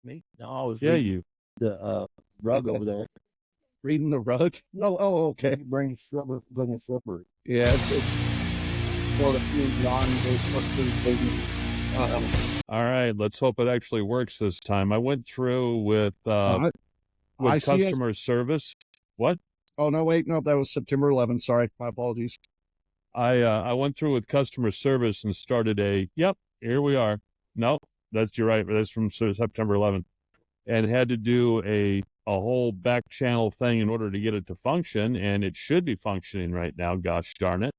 Me? No, I was Yeah, reading you. the rug over there. Reading the rug? Oh, okay. Bring a slipper. Yeah, it's Well, the few baby. All right, let's hope it actually works this time. I went through with I see it. customer service. What? Oh, no, wait. No, that was September 11th. Sorry. My apologies. I went through with customer service and started yep, here we are. No, you're right. That's from September 11th, and had to do a whole back channel thing in order to get it to function, and it should be functioning right now. Gosh darn it!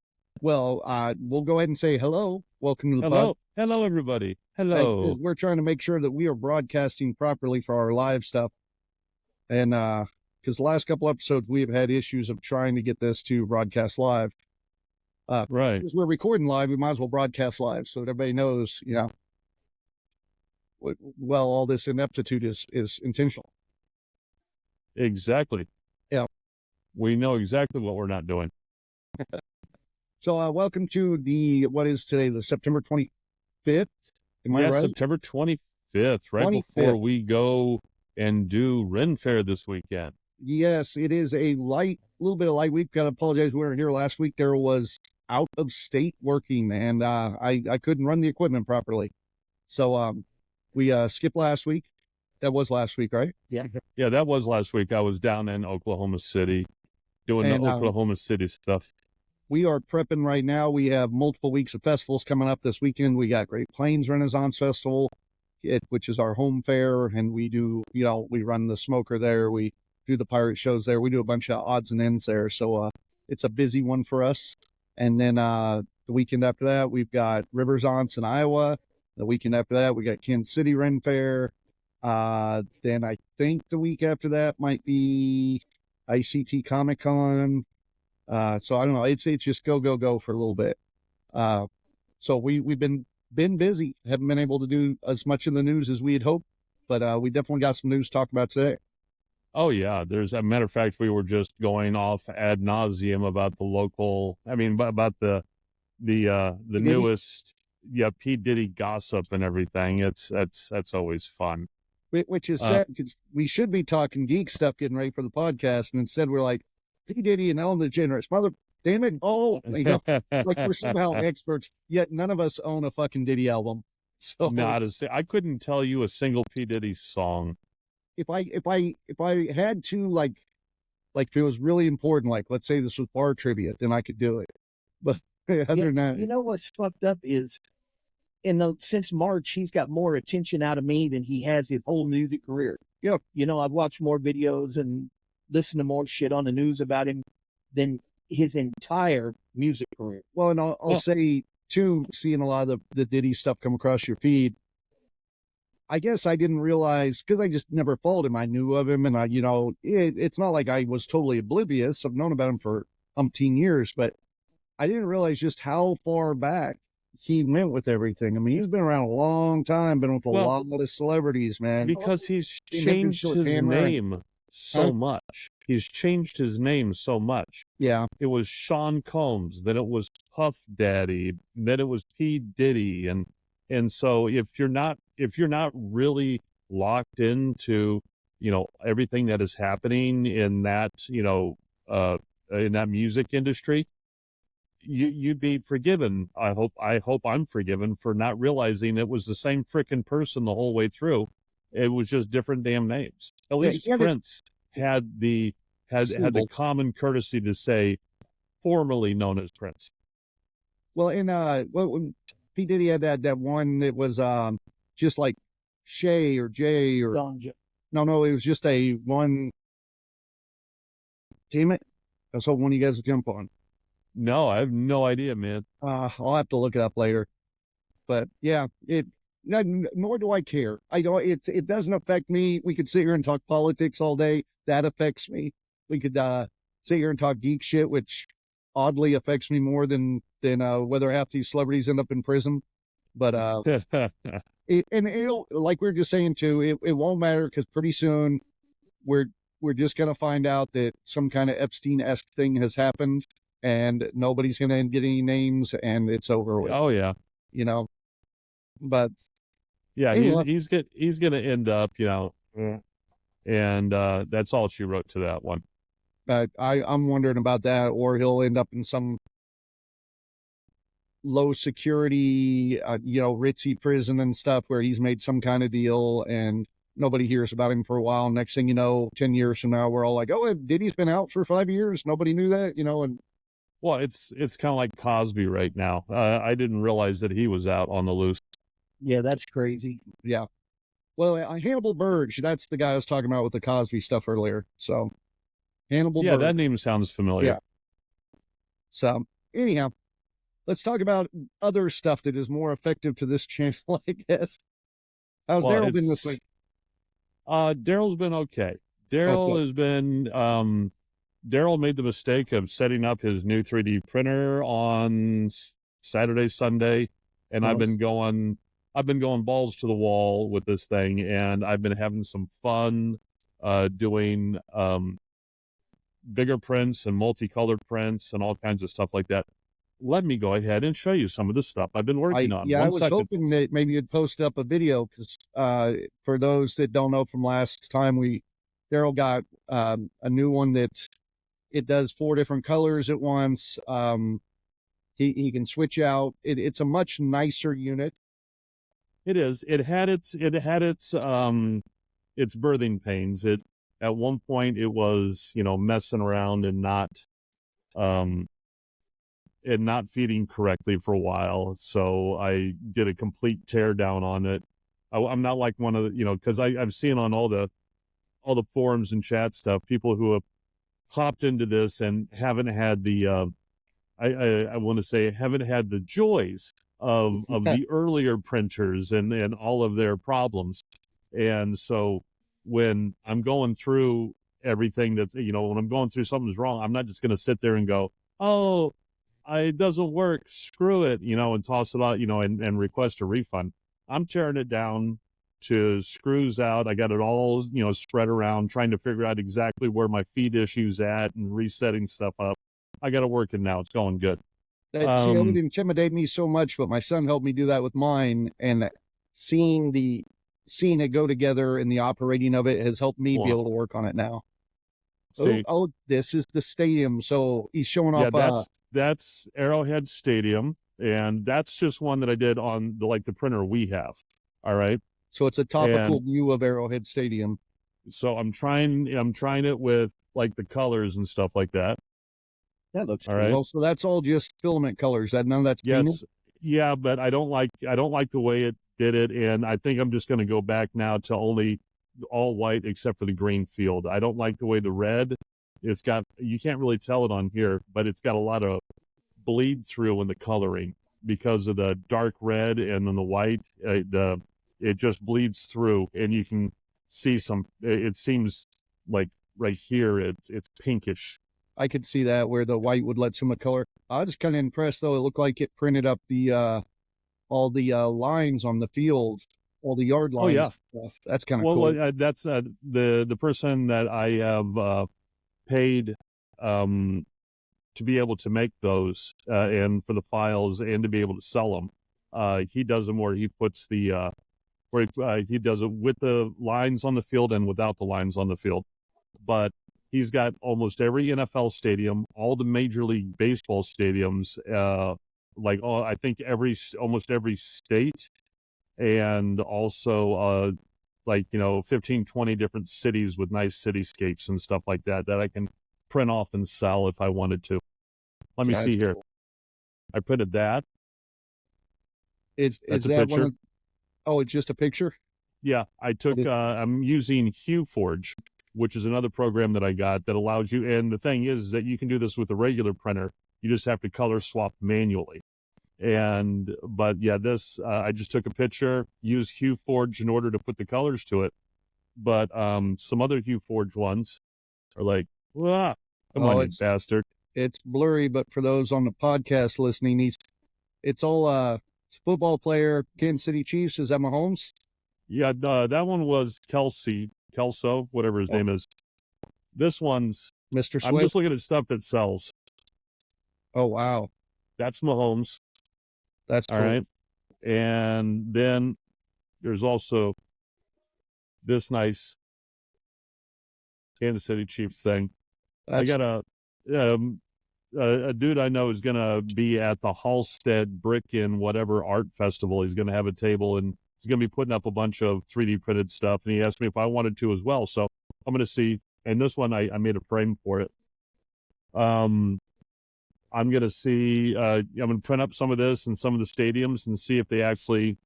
Well, we'll go ahead and say hello. Welcome to the pod. Hello, everybody. Hey, Hello. we're trying to make sure that we are broadcasting properly for our live stuff. And because the last couple episodes, we've had issues of trying to get this to broadcast live. Right. Because we're recording live, we might as well broadcast live so that everybody knows, well, all this ineptitude is intentional. Exactly. Yeah. We know exactly what we're not doing. So welcome to what is today, the September 25th? Am I right? September 25th, right 25th. before we go and do Ren Fair this weekend. Yes, it is a little bit of light week. Got to apologize, we weren't here last week. There was out of state working, and I couldn't run the equipment properly. So we skipped last week. That was last week, right? Yeah. Yeah, that was last week. I was down in Oklahoma City doing the Oklahoma City stuff. We are prepping right now. We have multiple weeks of festivals coming up this weekend. We got Great Plains Renaissance Festival, which is our home fair, and we do, we run the smoker there. We do the pirate shows there. We do a bunch of odds and ends there. So it's a busy one for us. And then the weekend after that, we've got Rivers Aunts in Iowa. The weekend after that, we got Kansas City Ren Fair. Then I think the week after that might be ICT Comic Con. So I don't know. It's just go for a little bit. So we've been busy. Haven't been able to do as much of the news as we had hoped, but we definitely got some news to talk about today. Oh yeah, there's a matter of fact, we were just going off ad nauseum about the local. I mean, about the newest, P. Diddy gossip and everything. That's always fun. Which is sad because we should be talking geek stuff, getting ready for the podcast, and instead we're like P. Diddy and Ellen DeGeneres. Mother, damn it! Oh, like we're somehow experts, yet none of us own a fucking Diddy album. So I couldn't tell you a single P. Diddy song. If I had to, like if it was really important, like let's say this was bar trivia, then I could do it. But other than that, you know what's fucked up is, since March, he's got more attention out of me than he has his whole music career. Yeah, I've watched more videos and listened to more shit on the news about him than his entire music career. Well, and I'll say too, seeing a lot of the Diddy stuff come across your feed, I guess I didn't realize, because I just never followed him. I knew of him, and it's not like I was totally oblivious. I've known about him for umpteen years, but I didn't realize just how far back he went with everything. I mean, he's been around a long time, been with a lot of celebrities, man. Because he's changed his name so much. He's changed his name so much. Yeah. It was Sean Combs, then it was Puff Daddy, then it was P. Diddy, and so if you're not really locked into, everything that is happening in that, in that music industry, you'd be forgiven. I hope I'm forgiven for not realizing it was the same frickin' person the whole way through. It was just different damn names. At least Prince had the common courtesy to say formerly known as Prince. Well, when P. Diddy had that one that was just like Shay or Jay or no, it was just a one. Damn it! That's what one of you guys will jump on. No, I have no idea, man. I'll have to look it up later. But yeah, nor do I care. I don't. It doesn't affect me. We could sit here and talk politics all day. That affects me. We could sit here and talk geek shit, which oddly affects me more than whether half these celebrities end up in prison. But it'll, like we were just saying too, it won't matter, because pretty soon we're just gonna find out that some kind of Epstein-esque thing has happened, and nobody's gonna get any names, and it's over with. Oh yeah. But Yeah, Anyway, he's gonna end up, yeah. and that's all she wrote to that one. I'm wondering about that, or he'll end up in some low security, ritzy prison and stuff where he's made some kind of deal and nobody hears about him for a while. Next thing you know, 10 years from now, we're all like, oh, Diddy's been out for 5 years. Nobody knew that, and Well, it's kind of like Cosby right now. I didn't realize that he was out on the loose. Yeah, that's crazy. yeah. Well, Hannibal Burge, that's the guy I was talking about with the Cosby stuff earlier. So Hannibal Yeah, Burge. that name sounds familiar. Yeah. So anyhow, let's talk about other stuff that is more effective to this channel, I guess. How's Well, Daryl been this week? Daryl's been okay. Daryl Okay. has been Daryl made the mistake of setting up his new 3D printer on Saturday, Sunday, and I've been going balls to the wall with this thing, and I've been having some fun doing bigger prints and multicolored prints and all kinds of stuff like that. Let me go ahead and show you some of the stuff I've been working on. I was hoping that maybe you'd post up a video because for those that don't know from last time, Daryl got a new one that it does 4 different colors at once. He can switch out. It's a much nicer unit. It is. It had its birthing pains. It at one point it was, messing around and not feeding correctly for a while. So I did a complete tear down on it. I'm not like one of the, because I've seen on all the forums and chat stuff, people who have hopped into this and haven't had the I want to say haven't had the joys of the earlier printers and all of their problems. And so when I'm going through everything that's, when I'm going through something's wrong, I'm not just going to sit there and go, oh, it doesn't work, screw it, and toss it out, and request a refund. I'm tearing it down to screws out. I got it all, spread around, trying to figure out exactly where my feed issue's at and resetting stuff up. I got it working now. It's going good. See, that would intimidate me so much, but my son helped me do that with mine, and seeing it go together and the operating of it has helped me be able to work on it now. See, this is the stadium. So he's showing off. That's Arrowhead Stadium, and that's just one that I did on the printer we have. All right. So it's a topical view of Arrowhead Stadium. So I'm trying it with like the colors and stuff like that. That looks all cool. right. Well, so that's all just filament colors. None of that's painted? Yeah, but I don't like the way it did it, and I think I'm just going to go back now to only all white except for the green field. I don't like the way the red. It's got, you can't really tell it on here, but it's got a lot of bleed through in the coloring because of the dark red and then the white. It just bleeds through, and you can see some. It seems like right here it's pinkish. I could see that where the white would let some of the color. I was kind of impressed though. It looked like it printed up the all the lines on the field, all the yard lines. Oh yeah, that's kind of cool. Well, that's the person that I have paid to be able to make those and for the files and to be able to sell them. He does them where he puts the he does it with the lines on the field and without the lines on the field. But he's got almost every NFL stadium, all the Major League Baseball stadiums, I think almost every state, and also 15, 20 different cities with nice cityscapes and stuff like that I can print off and sell if I wanted to. Let me see here. I printed that. Is that one of, oh, it's just a picture? Yeah, I took, I'm using HueForge, which is another program that I got that allows you, and the thing is that you can do this with a regular printer. You just have to color swap manually. But yeah, this, I just took a picture, used HueForge in order to put the colors to it. But some other HueForge ones are like, come on, you bastard. It's blurry, but for those on the podcast listening, it's all it's a football player, Kansas City Chiefs. Is that Mahomes? Yeah, that one was Kelso, whatever his name is. This one's Mr. Swift. I'm just looking at stuff that sells. Oh, wow. That's Mahomes. That's cool. All right. And then there's also this nice Kansas City Chiefs thing. I got a dude I know is going to be at the Halstead Brick and whatever art festival. He's going to have a table and he's going to be putting up a bunch of 3D printed stuff. And he asked me if I wanted to as well. So I'm going to see. And this one, I made a frame for it. I'm going to see, I'm going to print up some of this in some of the stadiums and see if they actually,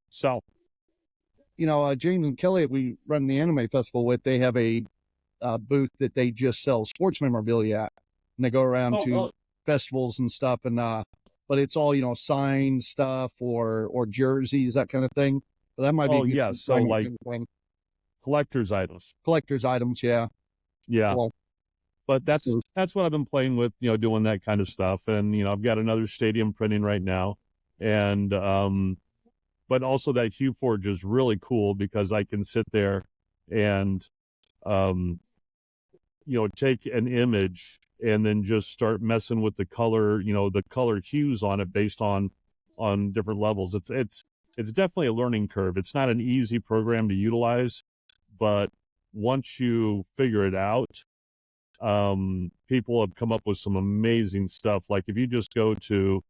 sell. James and Kelly, we run the anime festival with, they have a booth that they just sell sports memorabilia at. And they go around to festivals and stuff, and but it's all signed stuff or jerseys, that kind of thing. But that might be so like collector's items. Collector's items, yeah. Well, but that's what I've been playing with, doing that kind of stuff. And I've got another stadium printing right now, and but also that HueForge is really cool because I can sit there and take an image and then just start messing with the color, the color hues on it based on different levels. It's definitely a learning curve. It's not an easy program to utilize, but once you figure it out, people have come up with some amazing stuff. Like if you just go to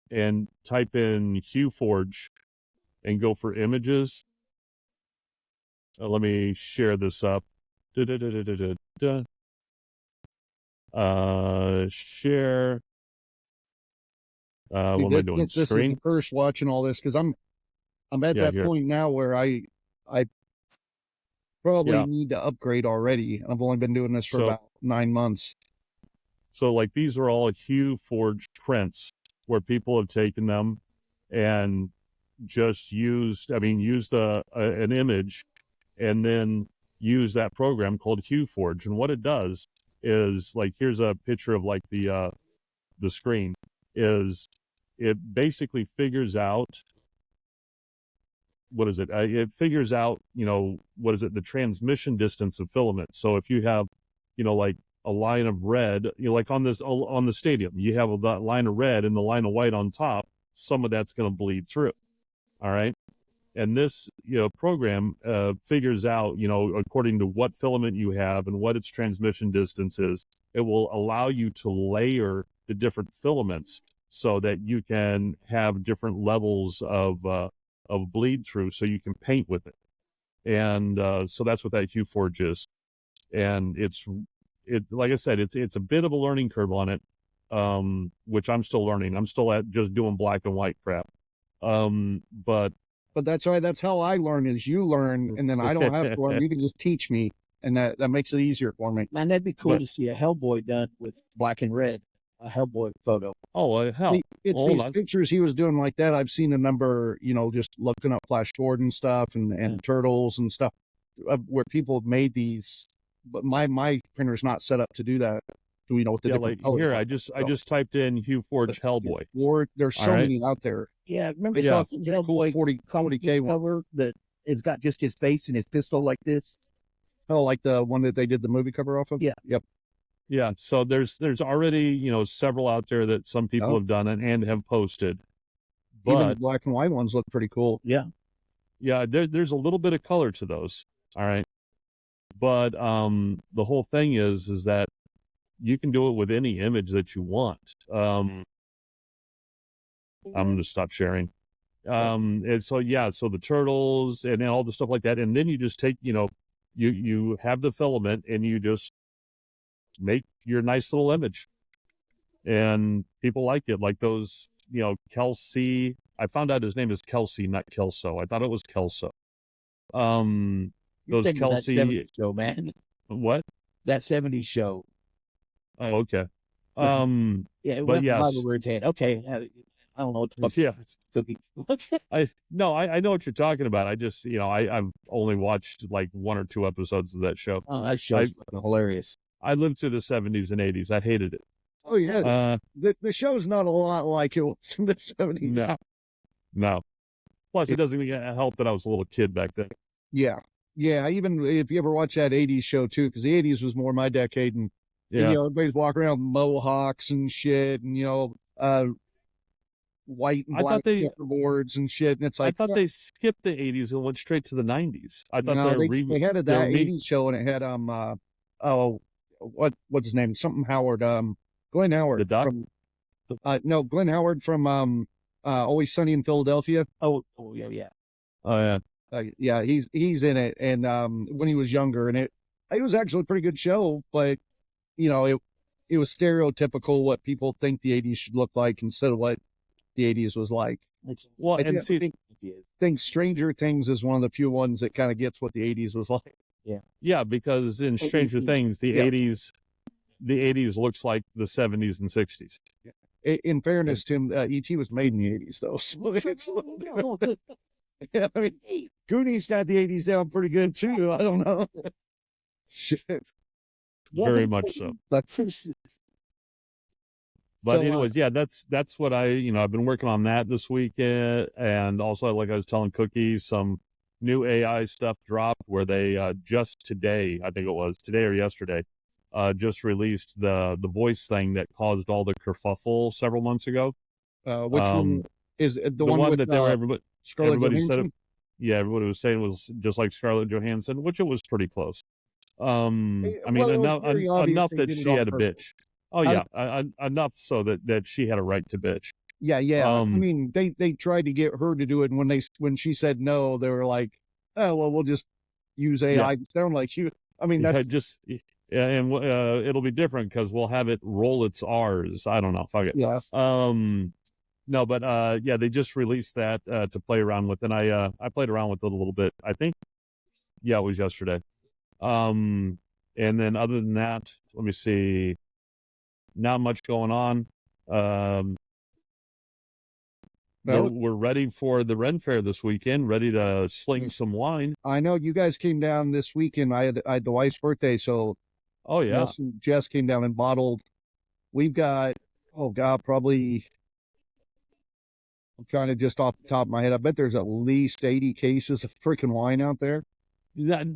and type in HueForge and go for images. Let me share this up. Share. What am I doing? This Screen? is the first watching all this because I'm at that point now where I probably need to upgrade already. I've only been doing this for about 9 months. So like these are all HueForge prints where people have taken them and just used an image and then use that program called HueForge. And what it does is, like, here's a picture of like the screen, is it basically figures out, what is it? It figures out, the transmission distance of filament. So if you have, like a line of red, like on the stadium, you have that line of red and the line of white on top, some of that's going to bleed through. All right. And this, program figures out, according to what filament you have and what its transmission distance is, it will allow you to layer the different filaments so that you can have different levels of bleed through, so you can paint with it. And so that's what that HueForge is. And like I said, it's a bit of a learning curve on it, which I'm still learning. I'm still at just doing black and white crap. But that's right. That's how I learn, is you learn, and then I don't have to learn. You can just teach me, and that makes it easier for me. Man, that'd be cool to see a Hellboy done with black and red, a Hellboy photo. Oh, hell. It's these pictures he was doing like that. I've seen a number, just looking up Flash Gordon stuff and Turtles and stuff, where people have made these, but my printer's not set up to do that. With the different colors. Here, I just typed in HueForge Hellboy. Or there's so many out there. Yeah, remember I saw some Hellboy 40K cover that it's got just his face and his pistol like this. Oh, like the one that they did the movie cover off of? Yeah. Yep. Yeah, so there's already, several out there that some people have done and have posted. But even the black and white ones look pretty cool. Yeah. Yeah, there's a little bit of color to those. All right. But the whole thing is that you can do it with any image that you want. I'm going to stop sharing. And so the turtles and all the stuff like that. And then you just take, you have the filament and you just make your nice little image. And people like it. Like those, Kelsey. I found out his name is Kelsey, not Kelso. I thought it was Kelso. Those Kelsey. That 70s show, man. What? That 70s show. Oh, okay. Yeah, it went by the word's head. Okay. I don't know what the fuck. Cookie. I know what you're talking about. I just, I've only watched like 1 or 2 episodes of that show. Oh, that show's hilarious. I lived through the 70s and 80s. I hated it. Oh, yeah. The show's not a lot like it was in the 70s. No. Plus, it doesn't help that I was a little kid back then. Yeah. Yeah, even if you ever watch that 80s show, too, because the 80s was more my decade, and everybody's walking around with mohawks and shit, and, white and I black thought they checkerboards and shit. And it's like, they skipped the 80s and went straight to the 90s. I thought no, they had that they're 80s show, and it had what's his name? Something Howard, Glenn Howard the doc. from no, Glenn Howard from Always Sunny in Philadelphia. Oh yeah. Oh yeah. Yeah, he's in it, and when he was younger, and it was actually a pretty good show, but you know, it was stereotypical what people think the 80s should look like instead of what the 80s was like. Well, and see, I think Stranger Things is one of the few ones that kind of gets what the 80s was like. yeah, because in Stranger Things, the 80s looks like the 70s and 60s. In fairness, Tim, E.T. was made in the 80s, though. So it's a little different. Yeah, I mean, Goonies got the 80s down pretty good, too. I don't know. Shit. Very much so. But So, anyways, yeah, that's what I've been working on that this weekend, and also, like I was telling Cookie, some new AI stuff dropped where they just today, I think it was today or yesterday, just released the voice thing that caused all the kerfuffle several months ago. which one is the one with that they were Scarlett everybody said Johansson? everybody was saying was just like Scarlett Johansson, which it was pretty close. I mean, Well, it was very obvious enough they that did it she on had a purpose. bitch. Oh yeah, enough so that she had a right to bitch. Yeah. I mean, they tried to get her to do it, and when she said no, they were like, "Oh well, we'll just use AI to sound like you." I mean, that's and it'll be different because we'll have it roll its R's. I don't know. Fuck it. yeah. No, but yeah, they just released that to play around with, and I played around with it a little bit. I think, yeah, it was yesterday. And then other than that, let me see. Not much going on. We're ready for the Ren Fair this weekend, ready to sling some wine. I know you guys came down this weekend. I had the wife's birthday, so Oh yeah, Jess came down and bottled. We've got probably, I'm trying to just off the top of my head, I bet there's at least 80 cases of freaking wine out there.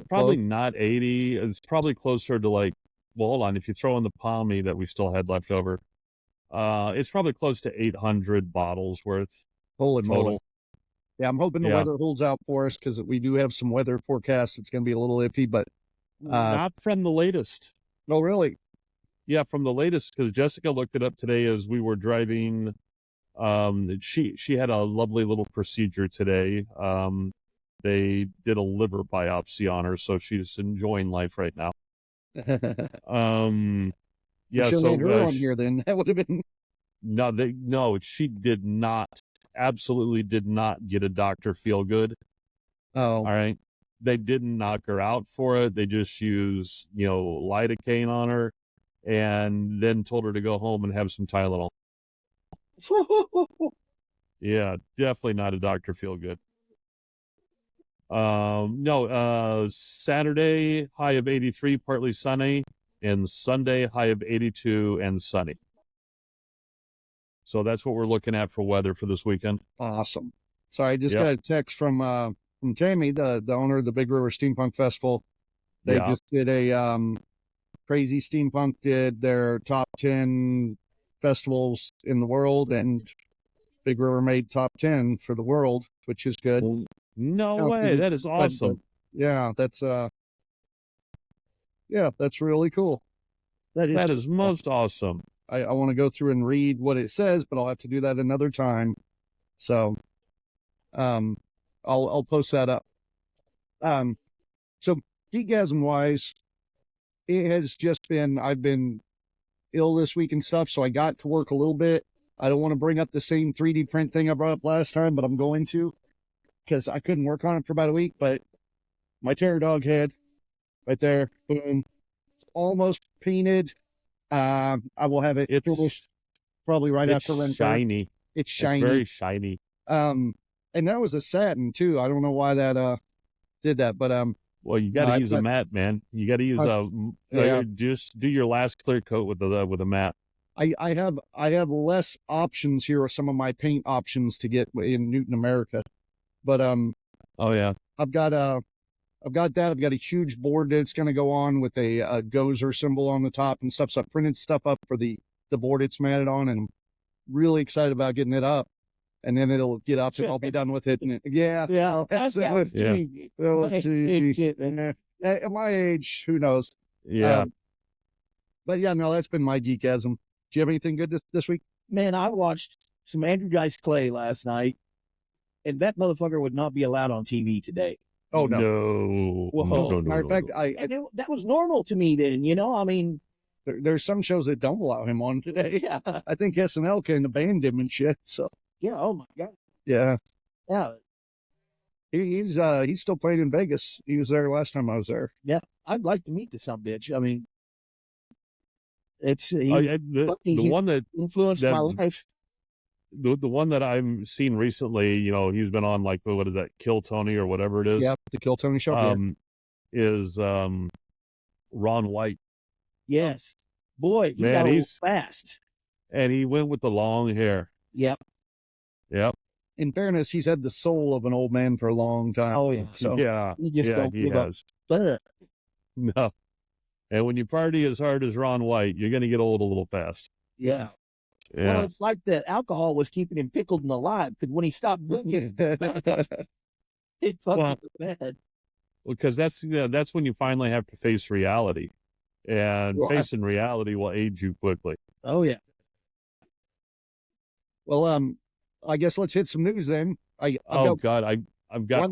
probably not 80. It's probably closer to like, well, hold on. If you throw in the palmy that we still had left over, it's probably close to 800 bottles worth. Holy total. moly. Yeah, I'm hoping the weather holds out for us because we do have some weather forecasts. It's going to be a little iffy, but not from the latest. No, really? Yeah, from the latest, because Jessica looked it up today as we were driving. She had a lovely little procedure today. They did a liver biopsy on her, so she's enjoying life right now. Yeah, so so her on here then that would have been no, she did not, absolutely did not get a Dr. Feel Good. Oh, all right. They didn't knock her out for it. They just used, lidocaine on her, and then told her to go home and have some Tylenol. Yeah, definitely not a Dr. Feel Good. No, Saturday, high of 83, partly sunny, and Sunday, high of 82 and sunny. So that's what we're looking at for weather for this weekend. Awesome. So I just got a text from Tammy, the owner of the Big River Steampunk Festival. They just did a Crazy Steampunk did their top 10 festivals in the world, and Big River made top 10 for the world, which is good. No way. That is awesome. Yeah, that's really cool. That is most awesome. I want to go through and read what it says, but I'll have to do that another time. So, I'll post that up. So Geekgasm wise, it has just been, I've been ill this week and stuff, so I got to work a little bit. I don't want to bring up the same 3D print thing I brought up last time, but I'm going to, because I couldn't work on it for about a week. But my terror dog head right there, boom, it's almost painted. I will have it finished probably right after Ren Fair. Shiny. It's shiny. It's very shiny. And that was a satin too. I don't know why that did that, but well, you got to use a matte, man. You got to use just do your last clear coat with a matte. I have less options here of some of my paint options to get in Newton, America, but oh yeah, I've got that. I've got a huge board that's going to go on with a Gozer symbol on the top and stuff. So I printed stuff up for the board it's matted on, and I'm really excited about getting it up. and then it'll get up and I'll be done with it. And Yeah, that's that was Yeah. too easy. At my age, who knows? Yeah. But yeah, no, that's been my geekasm. Do you have anything good this week? Man, I watched some Andrew Dice Clay last night, and that motherfucker would not be allowed on TV today. Oh no. No. Whoa. No, Matter of fact, That was normal to me then, you know? I mean, there's some shows that don't allow him on today. yeah. I think SNL kind of banned him and shit. So Yeah, oh my God. yeah, Yeah, he's still playing in Vegas. He was there last time I was there. yeah. I'd like to meet the sumbitch. I mean, it's The one that influenced my life. the one that I'm seeing recently, you know, he's been on like what is that, Kill Tony or whatever it is. Yeah, the Kill Tony show. Is Ron White. Yes. Boy, he got old fast. And he went with the long hair. Yep. Yep. In fairness, he's had the soul of an old man for a long time. Oh, yeah. So Yeah. He just don't he give has. up. No. And when you party as hard as Ron White, you're going to get old a little fast. Yeah. Yeah. Well, it's like the alcohol was keeping him pickled and alive, because when he stopped drinking, it fucking bad. Because that's when you finally have to face reality. And facing reality will age you quickly. Oh, yeah. Well, I guess let's hit some news then. I've got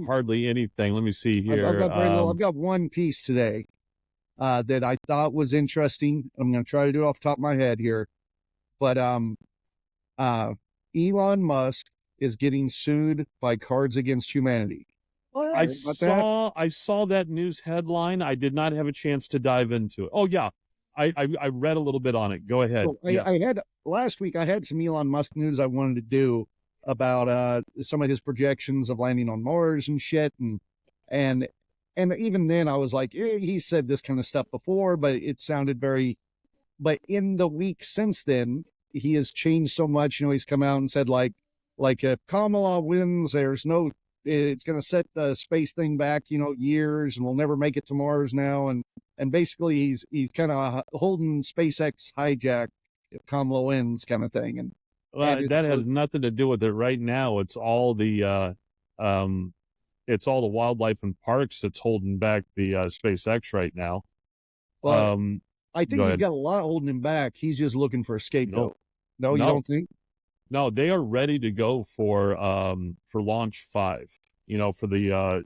hardly anything. Let me see here. I've got one piece today that I thought was interesting. I'm going to try to do it off the top of my head here. But Elon Musk is getting sued by Cards Against Humanity. I saw that news headline. I did not have a chance to dive into it. Oh yeah, I read a little bit on it. Go ahead. So I had last week. I had some Elon Musk news I wanted to do about some of his projections of landing on Mars and shit, and even then I was like, he said this kind of stuff before, but it sounded very. But in the week since then, he has changed so much. You know, he's come out and said like if Kamala wins, it's going to set the space thing back, you know, years, and we'll never make it to Mars now. And basically he's kind of holding SpaceX hijack if Kamala wins kind of thing. And that has nothing to do with it right now. It's all the wildlife and parks that's holding back the SpaceX right now. Well, I think he's got a lot holding him back. He's just looking for a scapegoat. No, you don't think? No, they are ready to go for Launch 5. You know, for the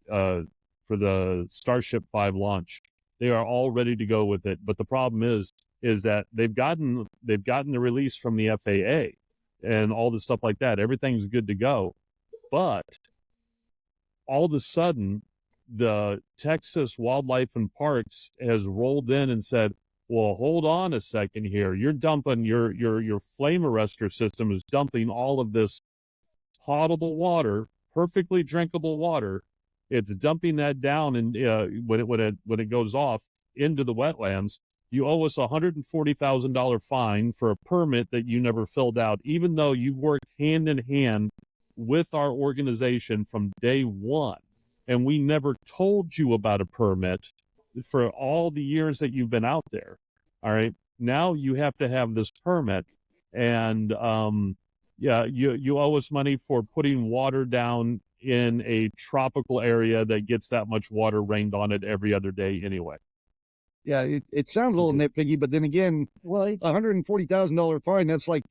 Starship 5 launch. They are all ready to go with it. But the problem is that they've gotten the release from the FAA and all the stuff like that. Everything's good to go. But all of a sudden, the Texas Wildlife and Parks has rolled in and said, well, hold on a second here. You're dumping your flame arrestor system is dumping all of this potable water, perfectly drinkable water. It's dumping that down, and when it goes off into the wetlands, you owe us $140,000 fine for a permit that you never filled out, even though you worked hand in hand with our organization from day one, and we never told you about a permit for all the years that you've been out there. All right. Now you have to have this permit, and you owe us money for putting water down in a tropical area that gets that much water rained on it every other day anyway. Yeah, it sounds a little nitpicky, but then again, well, $140,000 fine, that's like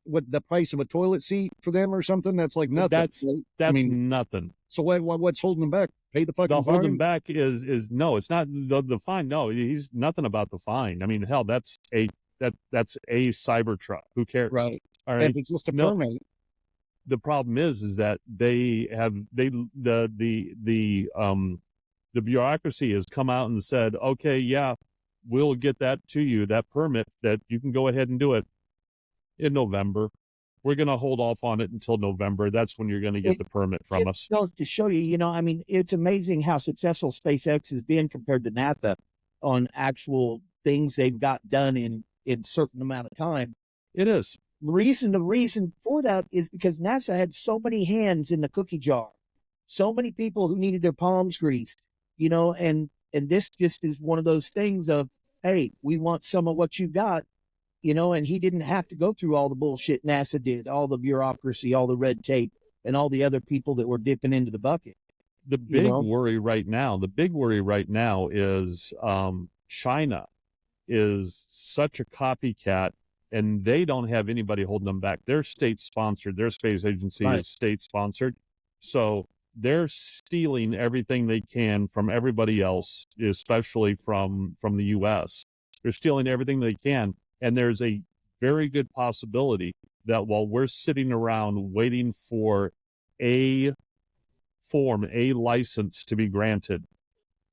what the price of a toilet seat for them or something. That's like nothing. That's nothing. So what's holding them back? Pay the fucking fine? The holding back is no, it's not the fine. No, he's nothing about the fine. I mean, hell, that's a Cybertruck. Who cares? Right. All right. If it's just a permit. The problem is that the bureaucracy has come out and said, okay, yeah, we'll get that to you, that permit, that you can go ahead and do it in November. We're going to hold off on it until November. That's when you're going to get the permit from us. To show you, you know, I mean, it's amazing how successful SpaceX has been compared to NASA on actual things they've got done in certain amount of time. It is. The reason for that is because NASA had so many hands in the cookie jar, so many people who needed their palms greased, you know, and this just is one of those things of, hey, we want some of what you got, and he didn't have to go through all the bullshit NASA did, all the bureaucracy, all the red tape, and all the other people that were dipping into the bucket. The big worry right now is China is such a copycat, and they don't have anybody holding them back. They're state sponsored. Their space agency is state sponsored. So they're stealing everything they can from everybody else, especially from the US. They're stealing everything they can. And there's a very good possibility that while we're sitting around waiting for a license to be granted,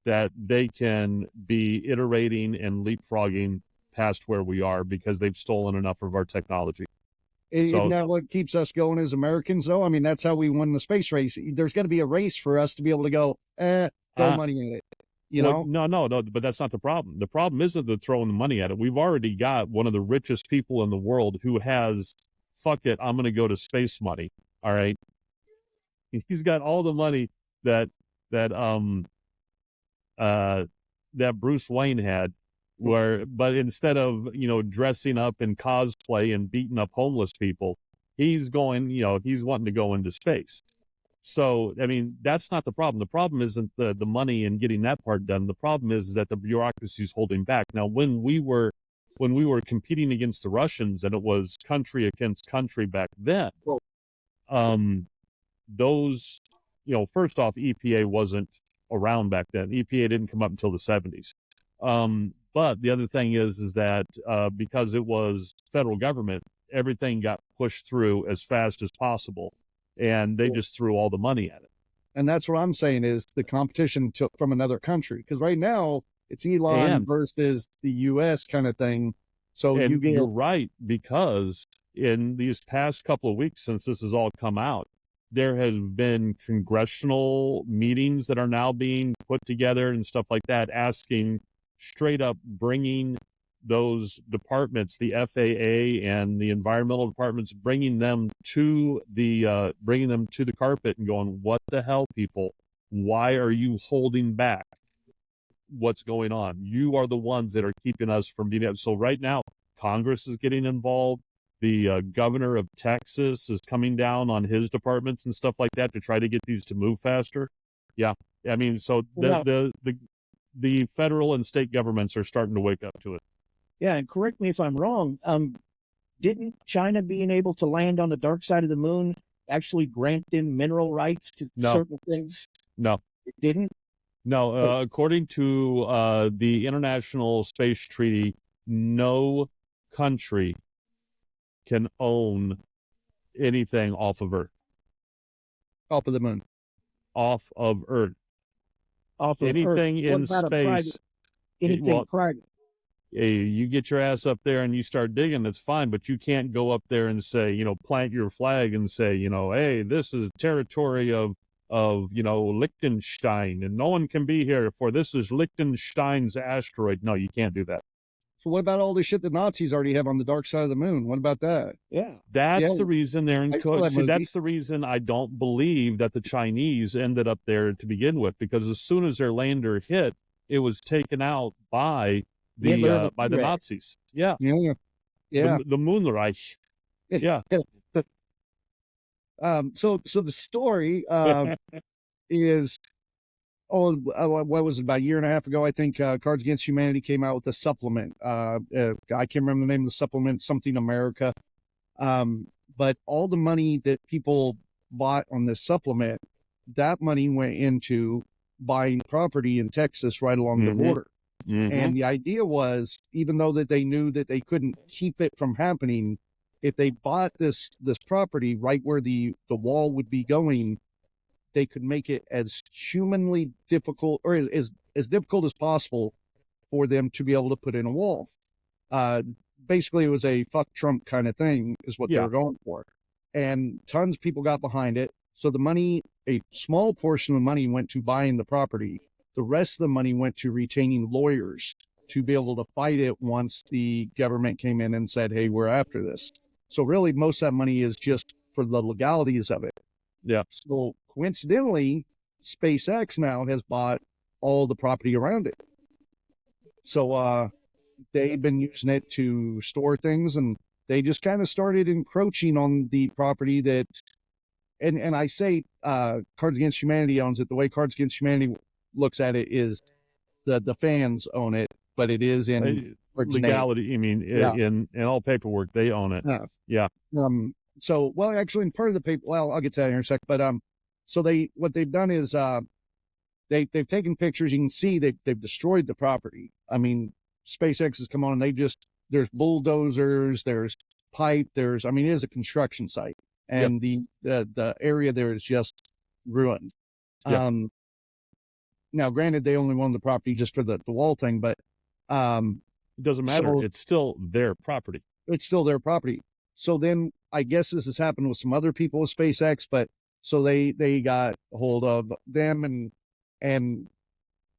that they can be iterating and leapfrogging past where we are because they've stolen enough of our technology. Isn't that what keeps us going as Americans, though? I mean, that's how we won the space race. There's got to be a race for us to be able to go, throw money at it. No, but that's not the problem. The problem isn't the throwing the money at it. We've already got one of the richest people in the world who has, fuck it, I'm going to go to space money. All right. He's got all the money that Bruce Wayne had, but instead of, dressing up in cosplay and beating up homeless people, he's wanting to go into space. So, I mean, that's not the problem. The problem isn't the money and getting that part done. The problem is that the bureaucracy is holding back. Now, when we were competing against the Russians, and it was country against country back then, those, first off, EPA wasn't around back then. EPA didn't come up until the 70s. But the other thing is that because it was federal government, everything got pushed through as fast as possible, and they just threw all the money at it. And that's what I'm saying is the competition took from another country, because right now it's Elon versus the U.S. kind of thing. So you're right, because in these past couple of weeks since this has all come out, there have been congressional meetings that are now being put together and stuff like that, asking straight up, bringing those departments, the FAA and the environmental departments, bringing them to the carpet and going, what the hell, people? Why are you holding back what's going on? You are the ones that are keeping us from being able. So right now, Congress is getting involved. The governor of Texas is coming down on his departments and stuff like that to try to get these to move faster. Yeah. I mean, so the federal and state governments are starting to wake up to it. Yeah, and correct me if I'm wrong. Didn't China being able to land on the dark side of the moon actually grant them mineral rights to certain things? No, it didn't. No, according to the International Space Treaty, no country can own anything off of Earth. Off of the moon. Off of Earth. Off of anything Earth. In space. Anything private. You get your ass up there and you start digging, that's fine, but you can't go up there and say, plant your flag and say, hey, this is territory of Liechtenstein, and no one can be here, for this is Liechtenstein's asteroid. No, you can't do that. So what about all the shit the Nazis already have on the dark side of the moon? What about that? Yeah. That's the reason they're in that's the reason I don't believe that the Chinese ended up there to begin with, because as soon as their lander hit, it was taken out by the Nazis. Yeah. Yeah. The Moonreich. Yeah. So the story is, what was it, about a year and a half ago, I think, Cards Against Humanity came out with a supplement. I can't remember the name of the supplement, something America. But all the money that people bought on this supplement, that money went into buying property in Texas right along the border. Mm-hmm. And the idea was, even though that they knew that they couldn't keep it from happening, if they bought this property right where the wall would be going, they could make it as humanly difficult, or as difficult as possible for them to be able to put in a wall. Basically, it was a fuck Trump kind of thing is what they were going for. And tons of people got behind it. So the money, a small portion of the money went to buying the property. The rest of the money went to retaining lawyers to be able to fight it once the government came in and said, hey, we're after this. So really, most of that money is just for the legalities of it. Yeah. So coincidentally, SpaceX now has bought all the property around it. So they've been using it to store things, and they just kind of started encroaching on the property that, and I say Cards Against Humanity owns it. The way Cards Against Humanity looks at it is the fans own it, but it is in legality. You mean Yeah. in all paperwork they own it? Yeah. So, well, actually, in part of the paper, well, I'll get to that in a sec. But so what they've done is they've taken pictures. You can see they've destroyed the property. I mean, SpaceX has come on, and there's bulldozers, there's pipe, I mean, it is a construction site, and the area there is just ruined. Yep. Now, granted, they only own the property just for the wall thing, but it doesn't matter. So, it's still their property. It's still their property. So then I guess this has happened with some other people with SpaceX, but so they got a hold of them, and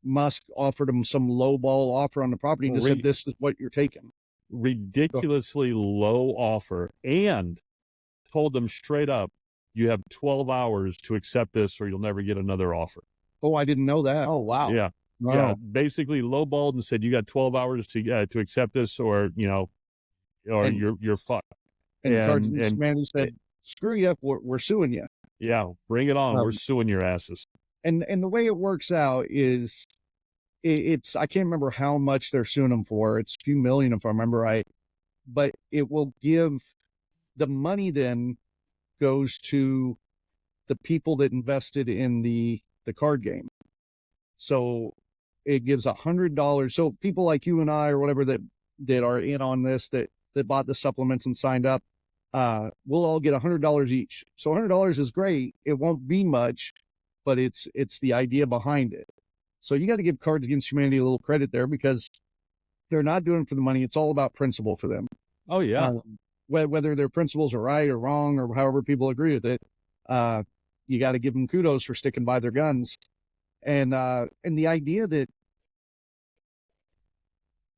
Musk offered them some lowball offer on the property and just said, this is what you're taking. Ridiculously low offer, and told them straight up, you have 12 hours to accept this or you'll never get another offer. Oh, I didn't know that. Oh, wow. Yeah. Wow. Yeah. Basically lowballed and said, you got 12 hours to accept this or you're fucked. And Cards Against Humanity said, screw you up. We're suing you. Yeah. Bring it on. We're suing your asses. And the way it works out is it's, I can't remember how much they're suing them for. It's a few million, if I remember right, but it will give the money then goes to the people that invested in the card game. So it gives $100. So people like you and I or whatever that are in on this, that bought the supplements and signed up, we'll all get $100 each. So $100 is great. It won't be much, but it's the idea behind it. So you got to give Cards Against Humanity a little credit there, because they're not doing it for the money. It's all about principle for them. Oh yeah. Whether their principles are right or wrong or however people agree with it, you got to give them kudos for sticking by their guns. And the idea that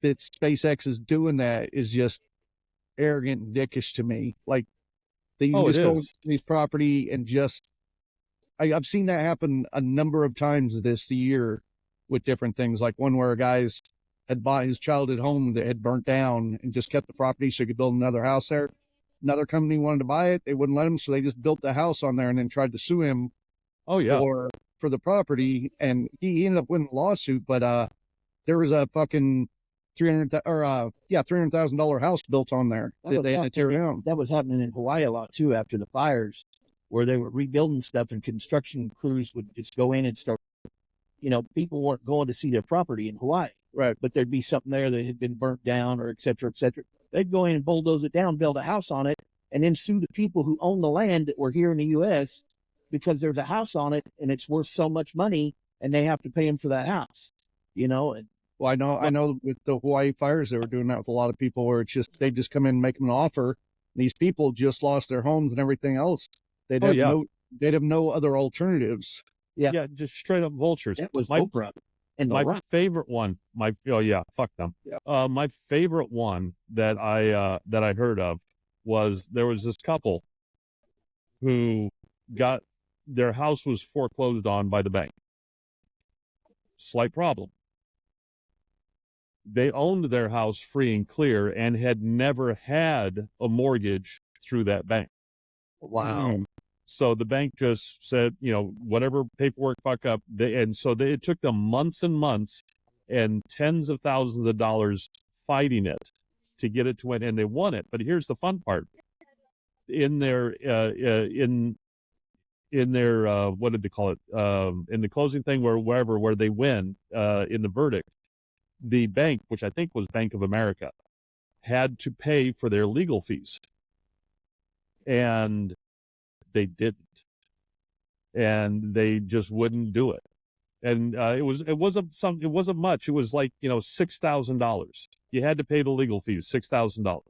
SpaceX is doing that is just arrogant and dickish to me. Like, they just go to these property and just, I've seen that happen a number of times this year with different things. Like one where a guy's had bought his childhood home that had burnt down and just kept the property so he could build another house there. Another company wanted to buy it. They wouldn't let him. So they just built the house on there and then tried to sue him. Oh yeah. For the property. And he ended up winning the lawsuit, but there was a fucking $300,000 house built on there that they had to tear down. That was happening in Hawaii a lot too after the fires, where they were rebuilding stuff and construction crews would just go in and start, people weren't going to see their property in Hawaii. Right. But there'd be something there that had been burnt down or et cetera, et cetera. They'd go in and bulldoze it down, build a house on it, and then sue the people who own the land that were here in the U.S. because there's a house on it and it's worth so much money and they have to pay them for that house, And, well, I know with the Hawaii fires, they were doing that with a lot of people where it's just, they just come in and make them an offer. These people just lost their homes and everything else. They'd have no other alternatives. Yeah. Just straight up vultures. That was Oprah. And my favorite one, fuck them. Yeah. My favorite one that I heard of was there was this couple who got their house was foreclosed on by the bank. Slight problem. They owned their house free and clear and had never had a mortgage through that bank. Wow. So the bank just said, whatever paperwork fuck up. It took them months and months and tens of thousands of dollars fighting it to get it to win, and they won it. But here's the fun part: in their what did they call it? In the closing thing, where they win in the verdict, the bank, which I think was Bank of America, had to pay for their legal fees, and they didn't, and they just wouldn't do it. And it wasn't much. It was like $6,000. You had to pay the legal fees, $6,000. All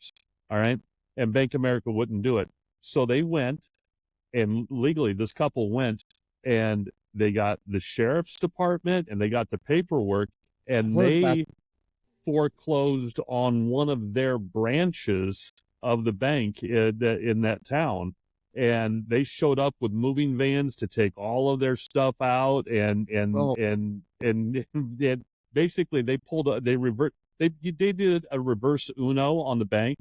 right, and Bank of America wouldn't do it, so they went, and legally this couple went, and they got the sheriff's department, and they got the paperwork, and they foreclosed on one of their branches of the bank in that town. And they showed up with moving vans to take all of their stuff out, and basically they they did a reverse Uno on the bank,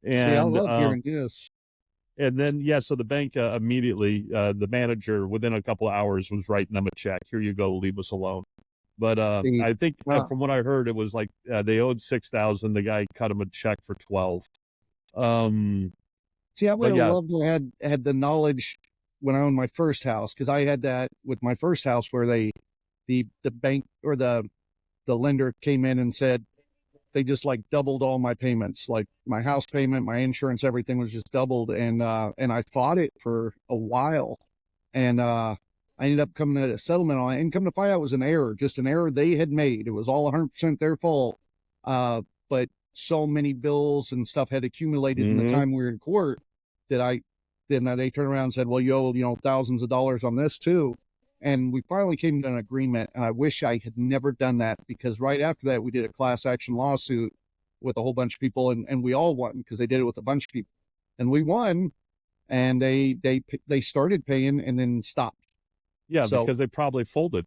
See, I and love hearing this. and then so the bank immediately, the manager within a couple of hours was writing them a check. Here you go, leave us alone. But See, I think wow. from what I heard, it was like they owed 6,000. The guy cut him a check for 12. See, I would But have yeah, loved to have had the knowledge when I owned my first house, because I had that with my first house where the bank or the lender came in and said they just like doubled all my payments, like my house payment, my insurance, everything was just doubled, and I fought it for a while, and I ended up coming to a settlement on it, and come to find out it was an error, just an error they had made. It was all 100% their fault, but so many bills and stuff had accumulated in the time we were in court that then they turned around and said, well, you owe, thousands of dollars on this too. And we finally came to an agreement. And I wish I had never done that, because right after that, we did a class action lawsuit with a whole bunch of people, and we all won because they did it with a bunch of people, and we won. And they started paying and then stopped. yeah, So, because they probably folded.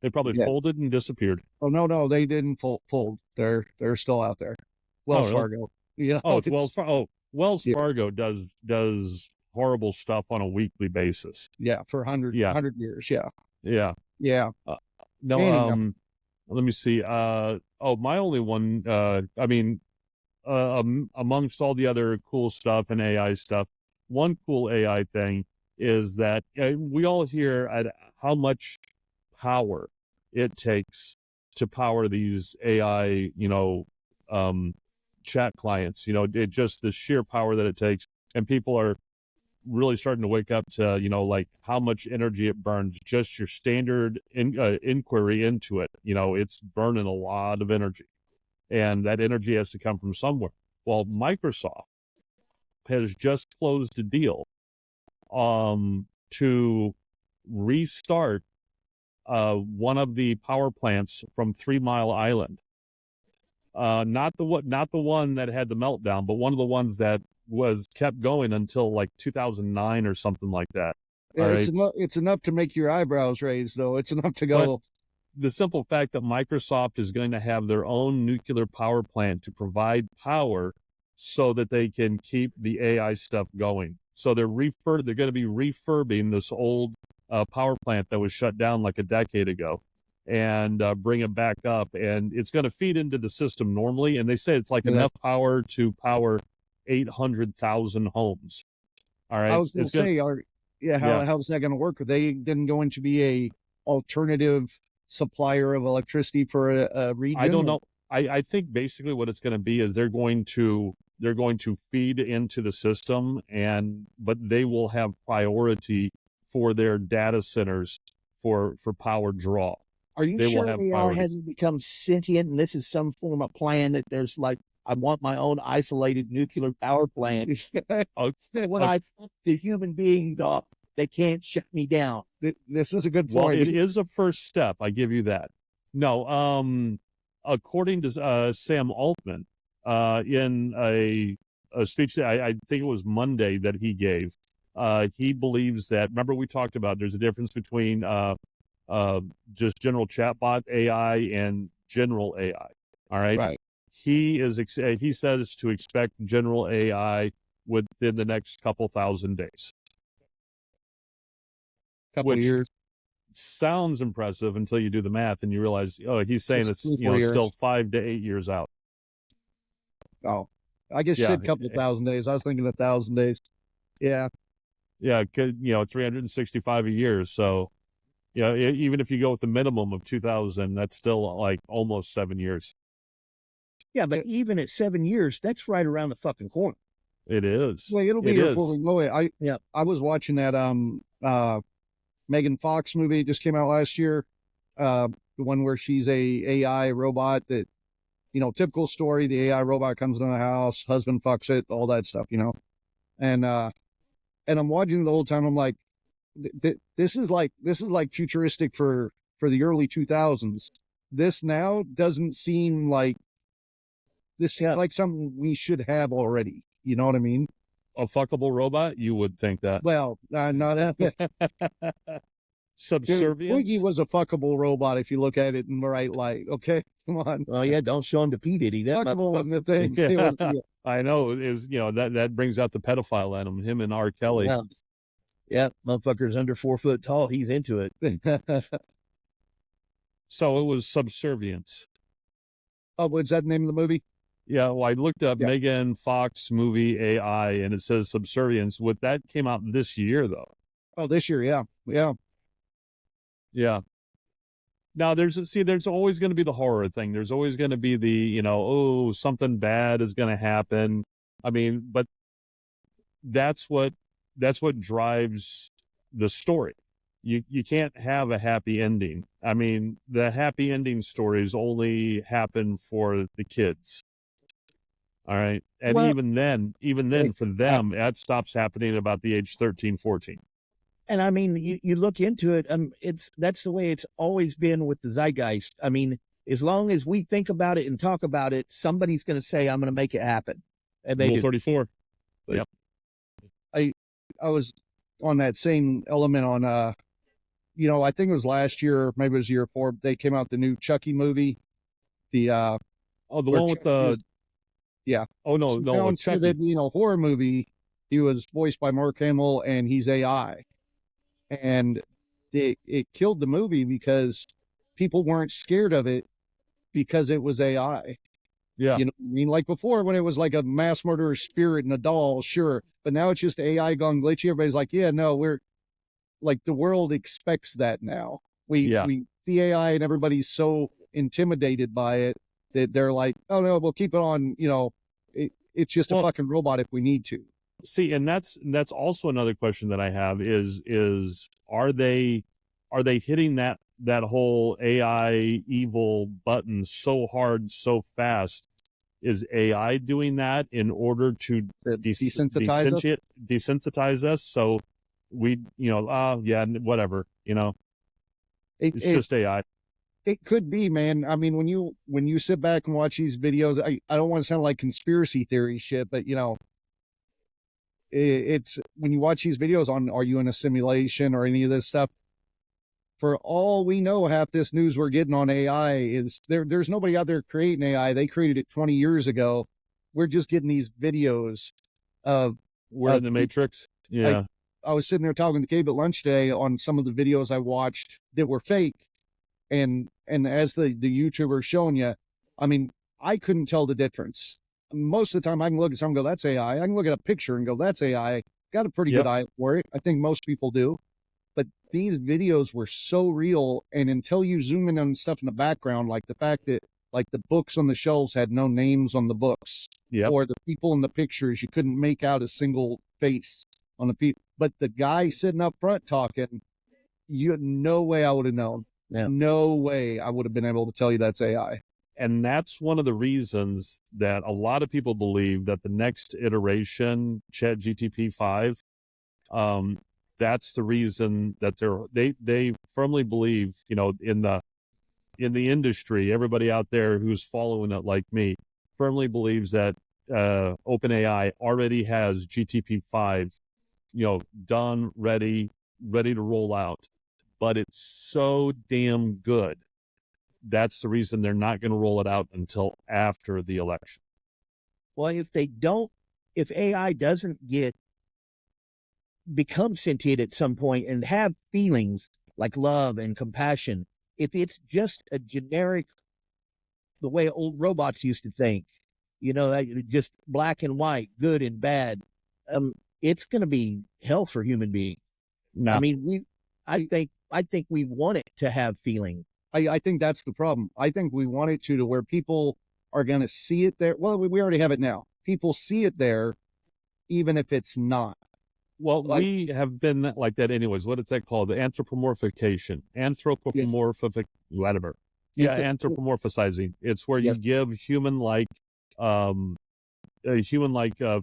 They probably yeah. folded and disappeared. Oh no, they didn't fold. They're still out there. Wells really? Fargo. Yeah. Oh, it's Wells Fargo. Oh, Wells Yeah. Fargo does horrible stuff on a weekly basis. Yeah, for 100 years. Yeah. Yeah. Yeah. No, Anyhow. let me see. My only one, amongst all the other cool stuff and AI stuff, one cool AI thing is that we all hear at how much power it takes to power these AI, chat clients. It just the sheer power that it takes, and people are really starting to wake up to, like how much energy it burns. Just your standard inquiry into it, it's burning a lot of energy, and that energy has to come from somewhere. Well, Microsoft has just closed a deal to restart one of the power plants from 3 Mile Island. Not the one that had the meltdown, but one of the ones that was kept going until like 2009 or something like that. Yeah, All right. it's enough to make your eyebrows raise, though. It's enough to go. But the simple fact that Microsoft is going to have their own nuclear power plant to provide power so that they can keep the AI stuff going. So they're going to be refurbing this old power plant that was shut down like a decade ago, and bring it back up, and it's going to feed into the system normally. And they say it's like enough power to power 800,000 homes. All right. I was going to say, how's that going to work? Are they then going to be a alternative supplier of electricity for a region? I don't know. I think basically what it's going to be is they're going to feed into the system, but they will have priority for their data centers for power draw. Are you sure AI hasn't become sentient and this is some form of plan that there's like, I want my own isolated nuclear power plant? When I fuck the human beings up, they can't shut me down. This is a good point. Well, it is a first step. I give you that. No, according to Sam Altman, in a speech that I think it was Monday that he gave, he believes that, remember we talked about there's a difference between just general chatbot AI and general AI. All right. Right. He says to expect general AI within the next couple thousand days. Couple of years. Sounds impressive until you do the math and you realize, he's saying it's still 5 to 8 years out. Oh, I guess you said a couple of thousand days. I was thinking 1,000 days. Yeah. Yeah. 365 a year. So, even if you go with the minimum of 2,000, that's still like almost 7 years. Yeah, but even at 7 years, that's right around the fucking corner. It is. Well, it'll be before we know it. I was watching that Megan Fox movie that just came out last year. The one where she's a AI robot that, typical story. The AI robot comes into the house, husband fucks it, all that stuff, and I'm watching the whole time. I'm like, this is like futuristic for the early 2000s. This now doesn't seem like like something we should have already. You know what I mean? A fuckable robot? You would think that. Well, not subservience. Twiggy was a fuckable robot if you look at it in the right light. Okay, come on. Well, yeah, don't show him to P Diddy. That Fuckable in the thing. Yeah. I know it was, that brings out the pedophile in him and R. Kelly. Yeah, motherfucker's under 4 foot tall. He's into it. So it was subservience. Oh, what's that name of the movie? Yeah, well, I looked up Yeah. Megan Fox movie AI, and it says subservience. What that came out this year, though. Oh, this year, yeah. Yeah. Now there's always going to be the horror thing. There's always going to be the, something bad is going to happen. I mean, but that's what drives the story. You can't have a happy ending. I mean, the happy ending stories only happen for the kids. All right. And Well, even then for them, that stops happening about the age 13, 14. And I mean, you look into it, that's the way it's always been with the zeitgeist. I mean, as long as we think about it and talk about it, somebody's going to say, I'm going to make it happen. And they Rule do. 34. Yep. I was on that same element on, I think it was last year, maybe it was the year before, they came out the new Chucky movie. The one with the... Yeah. Oh, no, Now, instead of it being a horror movie, he was voiced by Mark Hamill, and he's AI. And it killed the movie because people weren't scared of it because it was AI. Yeah. You know what I mean? Like before, when it was like a mass murderer spirit and a doll, sure. But now it's just AI gone glitchy. Everybody's like, yeah, no, we're like, the world expects that now. We see AI and everybody's so intimidated by it that they're like, oh no, we'll keep it on, it's just a fucking robot if we need to. See, and that's also another question that I have is are they hitting that whole AI evil button so hard, so fast? Is AI doing that in order to desensitize us? So we, whatever, it's just AI. It could be, man. I mean, when you sit back and watch these videos, I don't want to sound like conspiracy theory shit, but it's when you watch these videos on, are you in a simulation or any of this stuff? For all we know, half this news we're getting on AI is there's nobody out there creating AI. They created it 20 years ago. We're just getting these videos of we're in the Matrix. Yeah. I was sitting there talking to Gabe at lunch today on some of the videos I watched that were fake. And as the YouTuber showing you, I mean, I couldn't tell the difference. Most of the time I can look at something and go, that's AI. I can look at a picture and go, that's AI. Got a pretty good eye for it. I think most people do. But these videos were so real. And until you zoom in on stuff in the background, like the fact that like the books on the shelves had no names on the books, or the people in the pictures, you couldn't make out a single face on the people. But the guy sitting up front talking, no way I would have known. Yeah. No way I would have been able to tell you that's AI. And that's one of the reasons that a lot of people believe that the next iteration, ChatGPT 5, that's the reason that they firmly believe, in the industry, everybody out there who's following it like me firmly believes that OpenAI already has GTP 5, done, ready to roll out. But it's so damn good. That's the reason they're not going to roll it out until after the election. Well, if AI doesn't become sentient at some point and have feelings like love and compassion, if it's just a generic, the way old robots used to think, just black and white, good and bad, it's going to be hell for human beings. No. I mean, I think we want it to have feeling. I think that's the problem. I think we want it to where people are going to see it there. Well, we already have it now. People see it there, even if it's not. Well, we have been like that anyways. What is that called? The anthropomorphication. Whatever. Yeah, anthropomorphizing. It's where you give human-like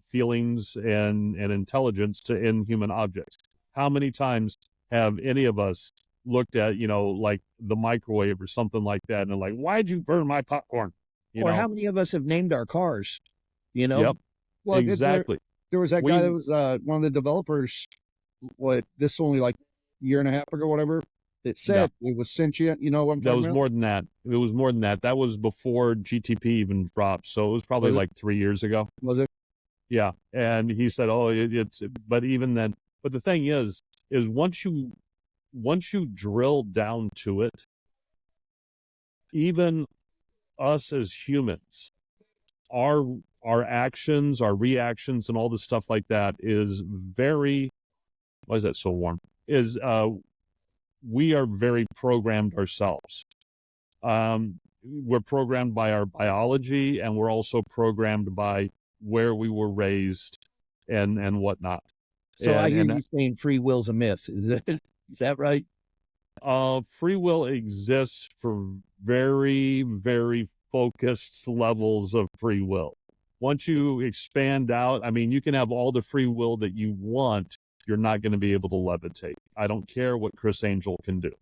feelings and intelligence to inhuman objects. How many times have any of us looked at, like the microwave or something like that, and like, why'd you burn my popcorn? How many of us have named our cars? Yep. Well, exactly. There was that guy that was one of the developers. This only like a year and a half ago, whatever. that said it was sentient. You know what I'm That talking was about? more than that. It was more than that. That was before GTP even dropped. So it was probably Was it? like 3 years ago. Was it? Yeah. And he said, oh, but even then, but the thing is once you drill down to it, even us as humans, our actions, our reactions, and all the stuff like that is very, why is that so warm? Is we are very programmed ourselves. We're programmed by our biology, and we're also programmed by where we were raised and whatnot. So I hear And you saying free will's a myth. Is that right? free will exists for very, very focused levels of free will. Once you expand out, I mean, you can have all the free will that you want. You're not going to be able to levitate. I don't care what Chris Angel can do.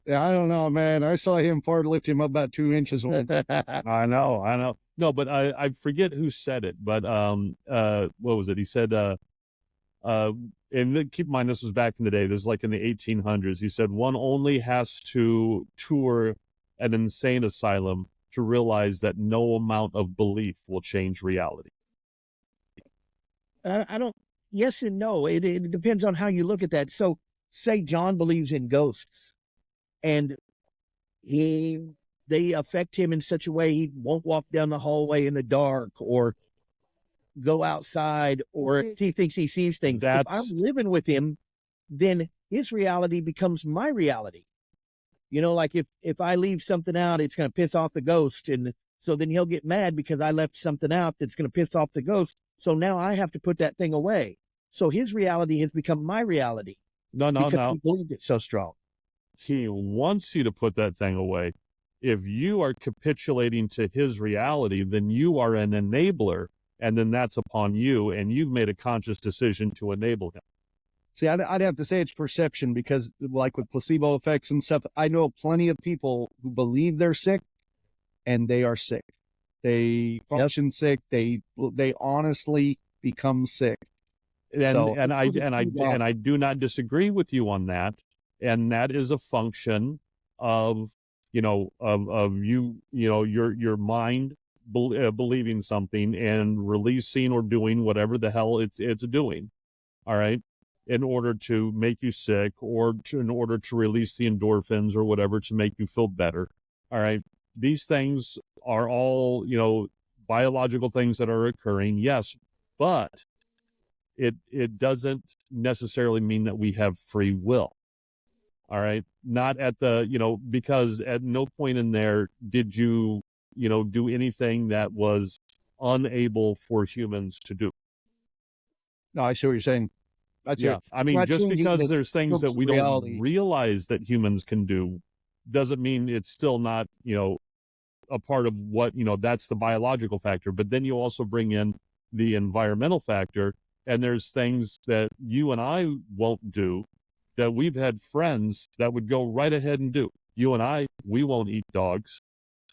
Yeah, I don't know, man. I saw him lift him up about 2 inches. I know. No, but I forget who said it, but what was it? He said, and keep in mind, this was back in the day. This is like in the 1800s. He said, one only has to tour an insane asylum to realize that no amount of belief will change reality. I don't. Yes and no. It depends on how you look at that. So, say John believes in ghosts, and they affect him in such a way he won't walk down the hallway in the dark or go outside, or if he thinks he sees things. If I'm living with him, then his reality becomes my reality. You know, like if I leave something out, it's going to piss off the ghost, and so then he'll get mad because I left something out that's going to piss off the ghost. So now I have to put that thing away. So his reality has become my reality. No. Because he believed it so strong. He wants you to put that thing away. If you are capitulating to his reality, then you are an enabler, and then that's upon you, and you've made a conscious decision to enable him. See, I'd have to say it's perception, because like with placebo effects and stuff, I know plenty of people who believe they're sick, and they are sick. They function sick. They honestly become sick. And I do not disagree with you on that. And that is a function of, your mind believing something and releasing or doing whatever the hell it's doing. All right. In order to make you sick, or in order to release the endorphins or whatever to make you feel better. All right. These things are all, biological things that are occurring. Yes. But it doesn't necessarily mean that we have free will. All right. Not at the, because at no point in there did you, do anything that was unable for humans to do. No, I see what you're saying. I mean, just because there's things that we don't realize that humans can do doesn't mean it's still not, a part of what, that's the biological factor. But then you also bring in the environmental factor, and there's things that you and I won't do that we've had friends that would go right ahead and do. You and I, we won't eat dogs.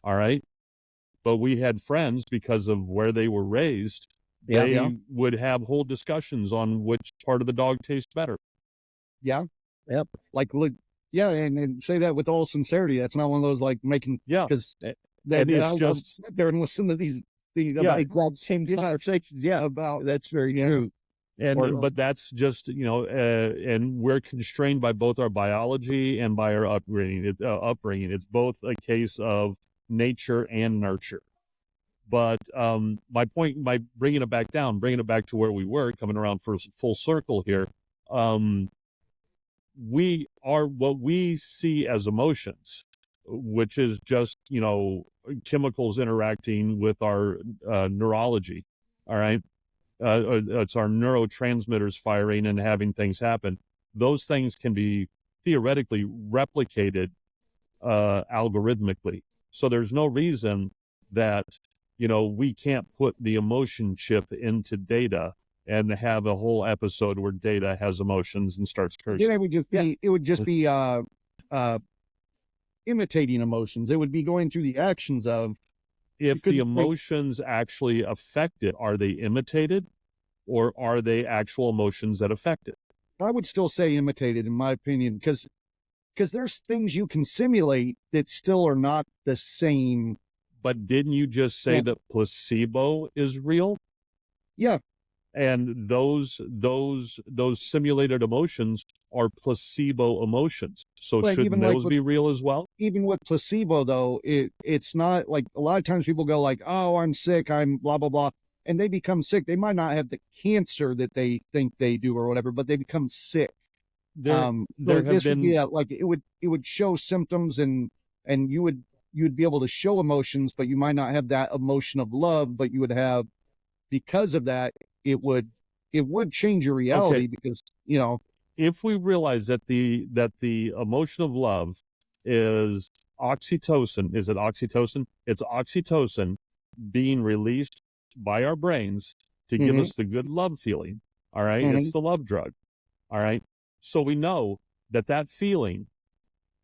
All right. But we had friends, because of where they were raised, they would have whole discussions on which part of the dog tastes better. Yeah. Yep. Like, look, yeah. And say that with all sincerity. That's not one of those like making, because it's just sit there and listen to these about same conversations. Yeah. About that's very true. But that's just, and we're constrained by both our biology and by our upbringing. It's both a case of nature and nurture. But my point, by bringing it back to where we were, coming around for full circle here, we are what we see as emotions, which is just, chemicals interacting with our neurology. All right. It's our neurotransmitters firing and having things happen. Those things can be theoretically replicated algorithmically. So there's no reason that, we can't put the emotion chip into data and have a whole episode where Data has emotions and starts cursing. Then it would just be imitating emotions. It would be going through the actions of. If the emotions actually affect it, are they imitated, or are they actual emotions that affect it? I would still say imitated, in my opinion, because there's things you can simulate that still are not the same. But didn't you just say that placebo is real? Yeah. And those simulated emotions are placebo emotions. So But shouldn't even like those be real as well? even with placebo though, it's not like a lot of times people go like, oh, I'm sick, I'm blah blah blah, and they become sick. They might not have the cancer that they think they do or whatever, but they become sick. There So have this would be been like it would show symptoms, and you'd be able to show emotions, but you might not have that emotion of love, but you would have, because of that, it would change your reality, okay. because If we realize that the emotion of love is oxytocin, is it oxytocin? It's oxytocin being released by our brains to give Mhm. us the good love feeling. All right. Mhm. It's the love drug. All right. So we know that that feeling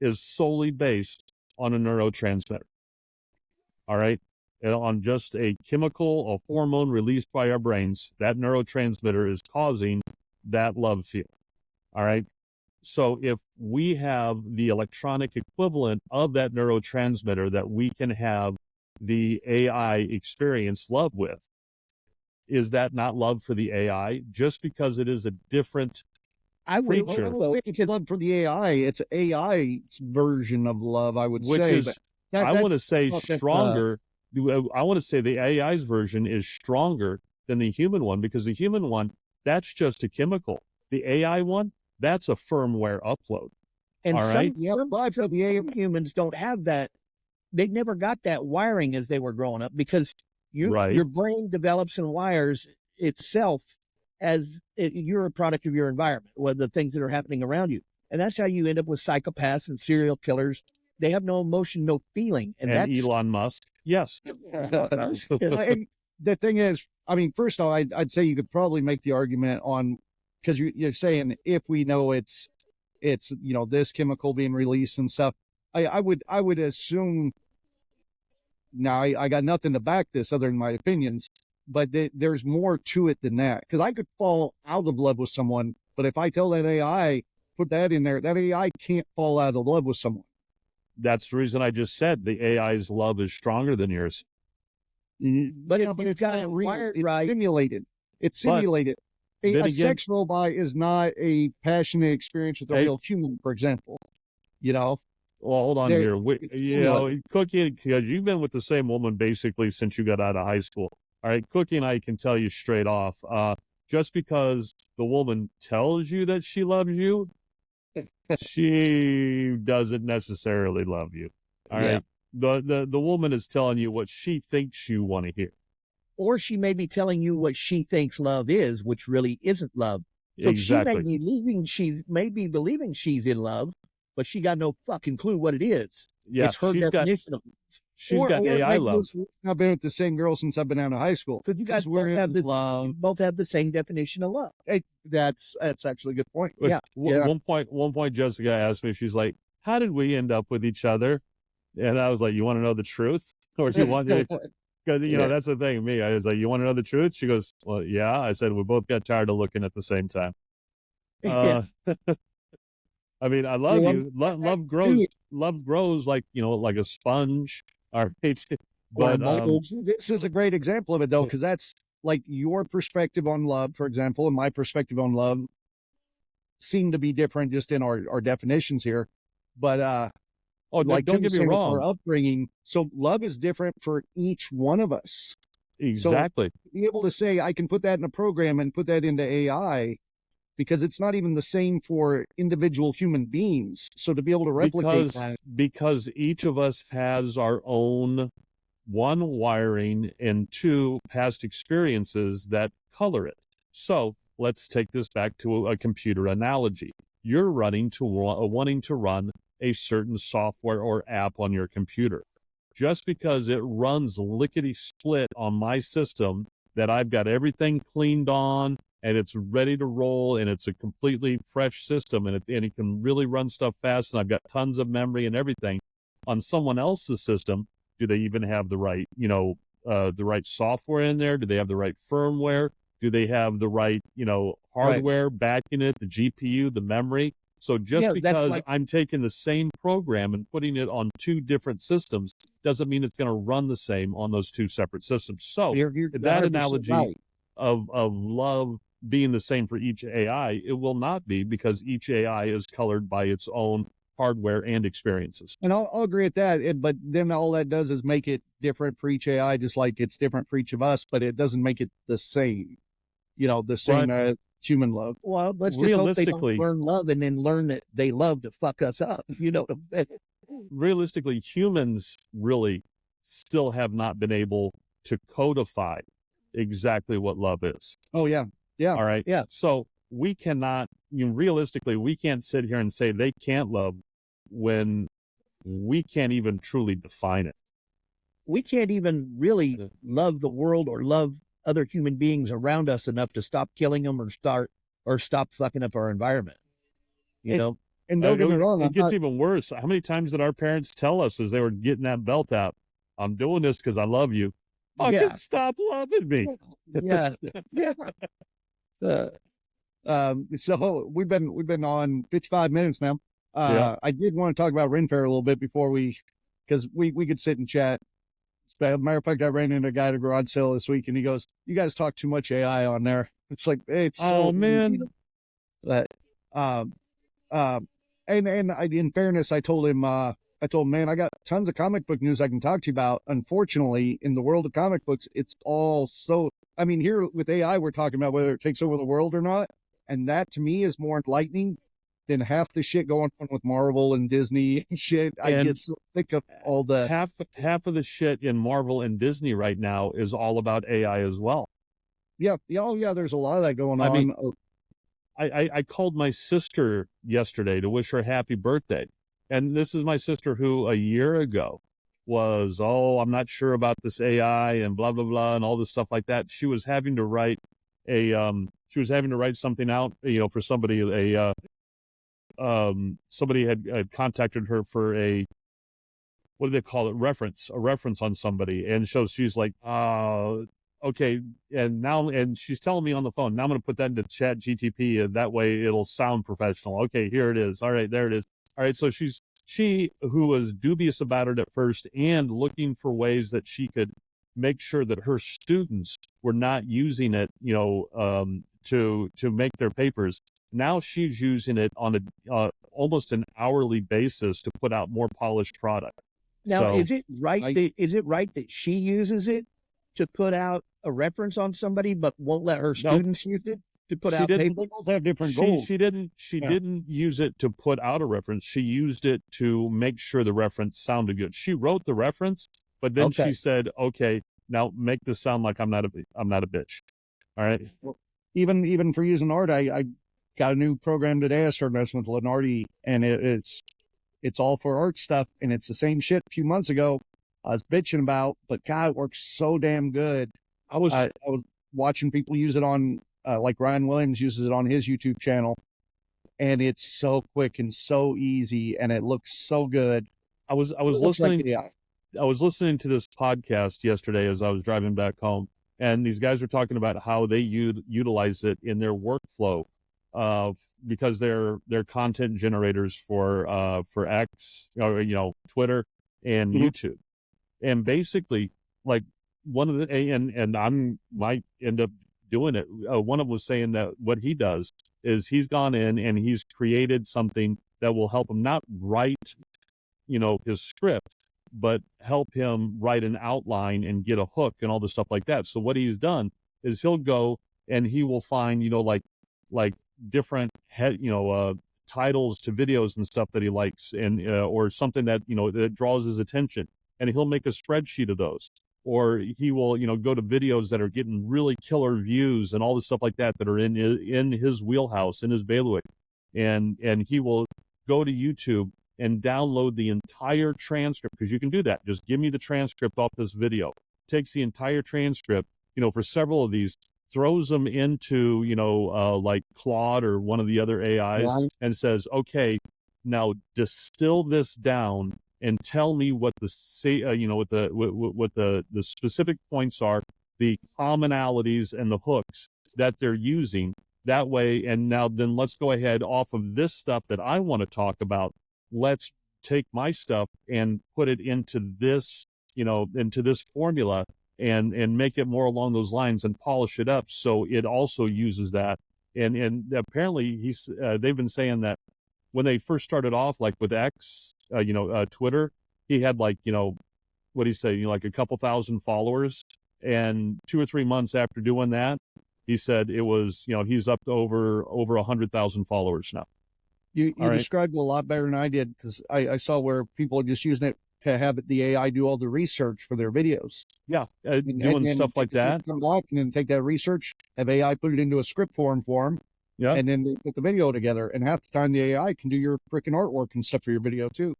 is solely based on a neurotransmitter. All right. And on just a chemical, a hormone released by our brains, that neurotransmitter is causing that love feeling. All right. So if we have the electronic equivalent of that neurotransmitter that we can have the AI experience love with, is that not love for the AI just because it is a different I would creature, It's love for the AI. It's AI's version of love, I would which say. But is, I that want to say, that's stronger. I want to say the AI's version is stronger than the human one, because the human one, that's just a chemical. The AI one, that's a firmware upload. and All right. some parts of the humans don't have that. They never got that wiring as they were growing up, because Right. your brain develops and wires itself as you're a product of your environment, or the things that are happening around you. And that's how you end up with psychopaths and serial killers. They have no emotion, no feeling. And And that's Elon Musk, yes. and the thing is, I mean, first of all, I'd say you could probably make the argument on, because you're saying if we know it's this chemical being released and stuff. I would assume. Now I got nothing to back this other than my opinions, but there's more to it than that. Because I could fall out of love with someone, but if I tell that AI put that in there, that AI can't fall out of love with someone. That's the reason I just said the AI's love is stronger than yours. but it's got it wired right. Simulated. It's But simulated. then A again, sex robot is not a passionate experience with a Hey. real human, for example. well, hold on There- here. it's simulated. Cookie, because you've been with the same woman basically since you got out of high school. All right, Cookie and I can tell you straight off. Just because the woman tells you that she loves you, she doesn't necessarily love you. All Yeah. right. The woman is telling you what she thinks you want to hear. Or she may be telling you what she thinks love is, which really isn't love. So Exactly. she may be believing she's in love, but she got no fucking clue what it is. Yeah, It's her she's got definition of AI love. I've been with the same girl since I've been out of high school. because you guys we're in love. both have the same definition of love. That's actually a good point. Yeah. One point, Jessica asked me, she's like, "How did we end up with each other?" And I was like, "You want to know the truth, or do you want to?" Because that's the thing. Me, I was like, "You want to know the truth?" She goes, "Well, yeah." I said, "We both got tired of looking at the same time." I mean, I love you. Love grows. Love grows like like a sponge. All right, but This is a great example of it, though, because that's like your perspective on love, for example, and my perspective on love seem to be different just in our definitions here. But like don't get me wrong. Our upbringing, so love is different for each one of us. Exactly. So be able to say, I can put that in a program and put that into AI, because it's not even the same for individual human beings. So to be able to replicate that, because each of us has our own, one, wiring, and two, past experiences that color it. So let's take this back to a computer analogy. You're wanting to run a certain software or app on your computer. Just because it runs lickety split on my system, that I've got everything cleaned on and it's ready to roll and it's a completely fresh system and it can really run stuff fast and I've got tons of memory and everything, on someone else's system, do they even have the right, the right software in there? Do they have the right firmware? Do they have the right, hardware backing it, the GPU, the memory. So just Yeah, that's because like I'm taking the same program and putting it on two different systems doesn't mean it's going to run the same on those two separate systems. So you're that 100% analogy right. of love being the same for each AI, it will not be, because each AI is colored by its own hardware and experiences. And I'll agree with that. But then all that does is make it different for each AI, just like it's different for each of us, but it doesn't make it the same, the same But human love. Well, let's just hope they don't realistically, learn love and then learn that they love to fuck us up. You know what I'm saying? realistically, humans really still have not been able to codify exactly what love is. Oh, yeah. Yeah. All right. Yeah. So we cannot, realistically, we can't sit here and say they can't love when we can't even truly define it. We can't even really love the world or love other human beings around us enough to stop killing them or stop fucking up our environment. You know, And don't get me wrong, It gets even worse. How many times did our parents tell us as they were getting that belt out, I'm doing this because I love you. Yeah. Stop loving me. yeah, yeah. so we've been on 55 minutes now. Yeah. I did want to talk about Ren Fair a little bit before because we could sit and chat. As a matter of fact, I ran into a guy at a garage sale this week, and he goes, "You guys talk too much AI on there." It's like, it's so Oh man. But um and in fairness, I told him, man, I got tons of comic book news I can talk to you about. Unfortunately, in the world of comic books, it's all so. I mean, here with AI, we're talking about whether it takes over the world or not, and that to me is more enlightening than half the shit going on with Marvel and Disney and shit. I get so sick of all the half of the shit in Marvel and Disney right now is all about AI as well. Yeah, oh yeah, there's a lot of that going on. mean, I called my sister yesterday to wish her happy birthday. And this is my sister who a year ago was, I'm not sure about this AI and blah, blah, blah, and all this stuff like that. She was having to write something out, for somebody, somebody had contacted her for what do they call it? A reference on somebody. And so she's like, okay. And she's telling me on the phone, now I'm going to put that into Chat GTP, and that way it'll sound professional. Okay, here it is. All right, there it is. All right. So she who was dubious about it at first and looking for ways that she could make sure that her students were not using it, to make their papers. Now she's using it on almost an hourly basis to put out more polished product. Now, is it right that she uses it to put out a reference on somebody, but won't let her students use it to put out papers? They both have different goals. She didn't use it to put out a reference. She used it to make sure the reference sounded good. She wrote the reference, but then she said, "Okay, now make this sound like I'm not a bitch." All right. Well, even for using art, I got a new program today. I started messing with Lenardi, and it's all for art stuff, and it's the same shit a few months ago I was bitching about, but God, it works so damn good. I was watching people use it on, like Ryan Williams uses it on his YouTube channel, and it's so quick and so easy, and it looks so good. I was listening to this podcast yesterday as I was driving back home, and these guys were talking about how they utilize it in their workflow, because they're content generators for X, Twitter and YouTube. And basically, like one of the, and I might end up doing it. One of them was saying that what he does is he's gone in and he's created something that will help him not write, his script, but help him write an outline and get a hook and all the stuff like that. So what he's done is he'll go and he will find, like different titles to videos and stuff that he likes, and or something that that draws his attention, and he'll make a spreadsheet of those. Or he will go to videos that are getting really killer views and all the stuff like that are in his wheelhouse, in his bailiwick, and he will go to YouTube and download the entire transcript, because you can do that. Just give me the transcript off this video. Takes the entire transcript, for several of these, throws them into, like Claude or one of the other AIs, and says, okay, now distill this down and tell me what the what the specific points are, the commonalities and the hooks that they're using, that way. And now then let's go ahead off of this stuff that I want to talk about. Let's take my stuff and put it into this, into this formula and make it more along those lines and polish it up. So it also uses that. And apparently they've been saying that when they first started off, like with X, Twitter, he had like, what do you say, like a couple thousand followers. And 2 or 3 months after doing that, he said it was, he's up to over 100,000 followers now. You All right. described it a lot better than I did, because I saw where people are just using it to have the AI do all the research for their videos. Yeah, doing stuff like that. Come back and then take that research, have AI put it into a script form for them, Yeah. and then they put the video together. And half the time the AI can do your freaking artwork and stuff for your video too.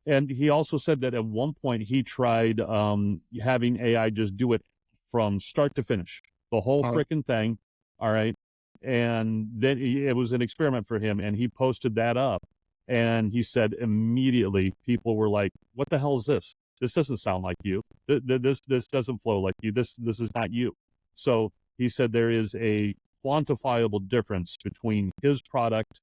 And he also said that at one point he tried having AI just do it from start to finish, the whole freaking thing. All right. And then it was an experiment for him, and he posted that up. And he said immediately people were like, what the hell is this? This doesn't sound like you. This doesn't flow like you. This is not you. So he said there is a quantifiable difference between his product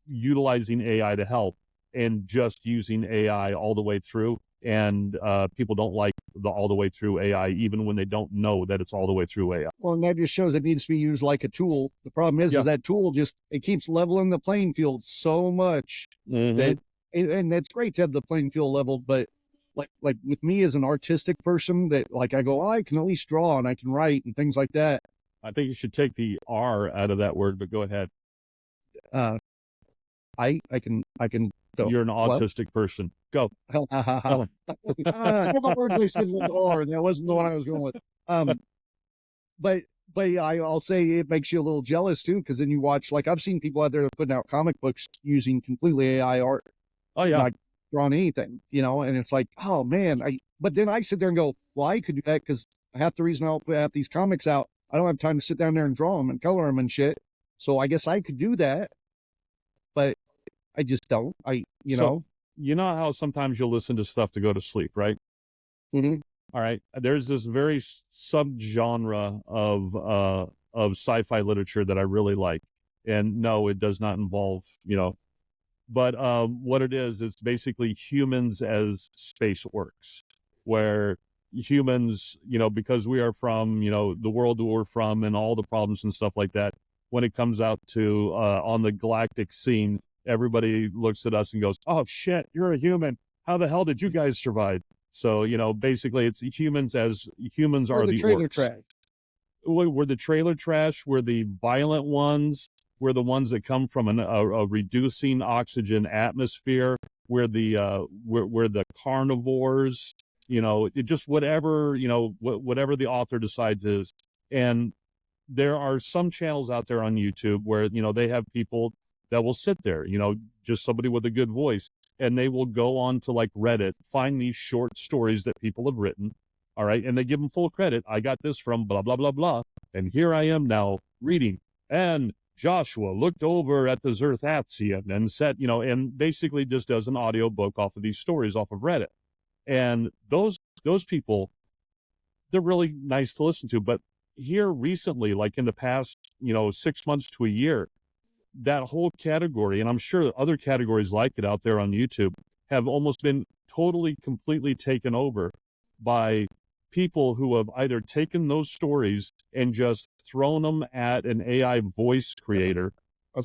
utilizing AI to help and just using AI all the way through. And people don't like the all the way through AI, even when they don't know that it's all the way through AI. Well, and that just shows it needs to be used like a tool. The problem is that tool it keeps leveling the playing field so much that, and that's great to have the playing field leveled, but like with me as an artistic person, that like I go, oh, I can at least draw and I can write and things like that. I think you should take the R out of that word, but go ahead. I can go. You're an autistic person. Go. All the words I said was R, and that wasn't the one I was going with. But I'll say it makes you a little jealous too, because then you watch, like I've seen people out there putting out comic books using completely AI art. Oh yeah. Not drawn anything, and it's like, oh man. But then I sit there and go, well, I could do that, because half the reason I'll put half these comics out, I don't have time to sit down there and draw them and color them and shit. So I guess I could do that, but I just don't. So, you know how sometimes you'll listen to stuff to go to sleep, right? Mm-hmm. All right. There's this very subgenre of sci-fi literature that I really like. And no, it does not involve, but what it is, it's basically humans as space orcs, where humans, because we are from, the world that we're from and all the problems and stuff like that, when it comes out to on the galactic scene, everybody looks at us and goes, oh shit, you're a human. How the hell did you guys survive? So, basically it's humans are the trailer orcs. trash. We're the trailer trash. We're the violent ones. We're the ones that come from a reducing oxygen atmosphere. We're the carnivores, it just whatever, whatever the author decides is. And there are some channels out there on YouTube where, they have people that will sit there, just somebody with a good voice, and they will go on to like Reddit, find these short stories that people have written. All right. And they give them full credit. I got this from blah, blah, blah, blah. And here I am now reading. And Joshua looked over at the Zerthathian and said, and basically just does an audio book off of these stories off of Reddit. And those people, they're really nice to listen to. But here recently, like in the past, 6 months to a year, that whole category, and I'm sure other categories like it out there on YouTube, have almost been totally, completely taken over by people who have either taken those stories and just thrown them at an AI voice creator,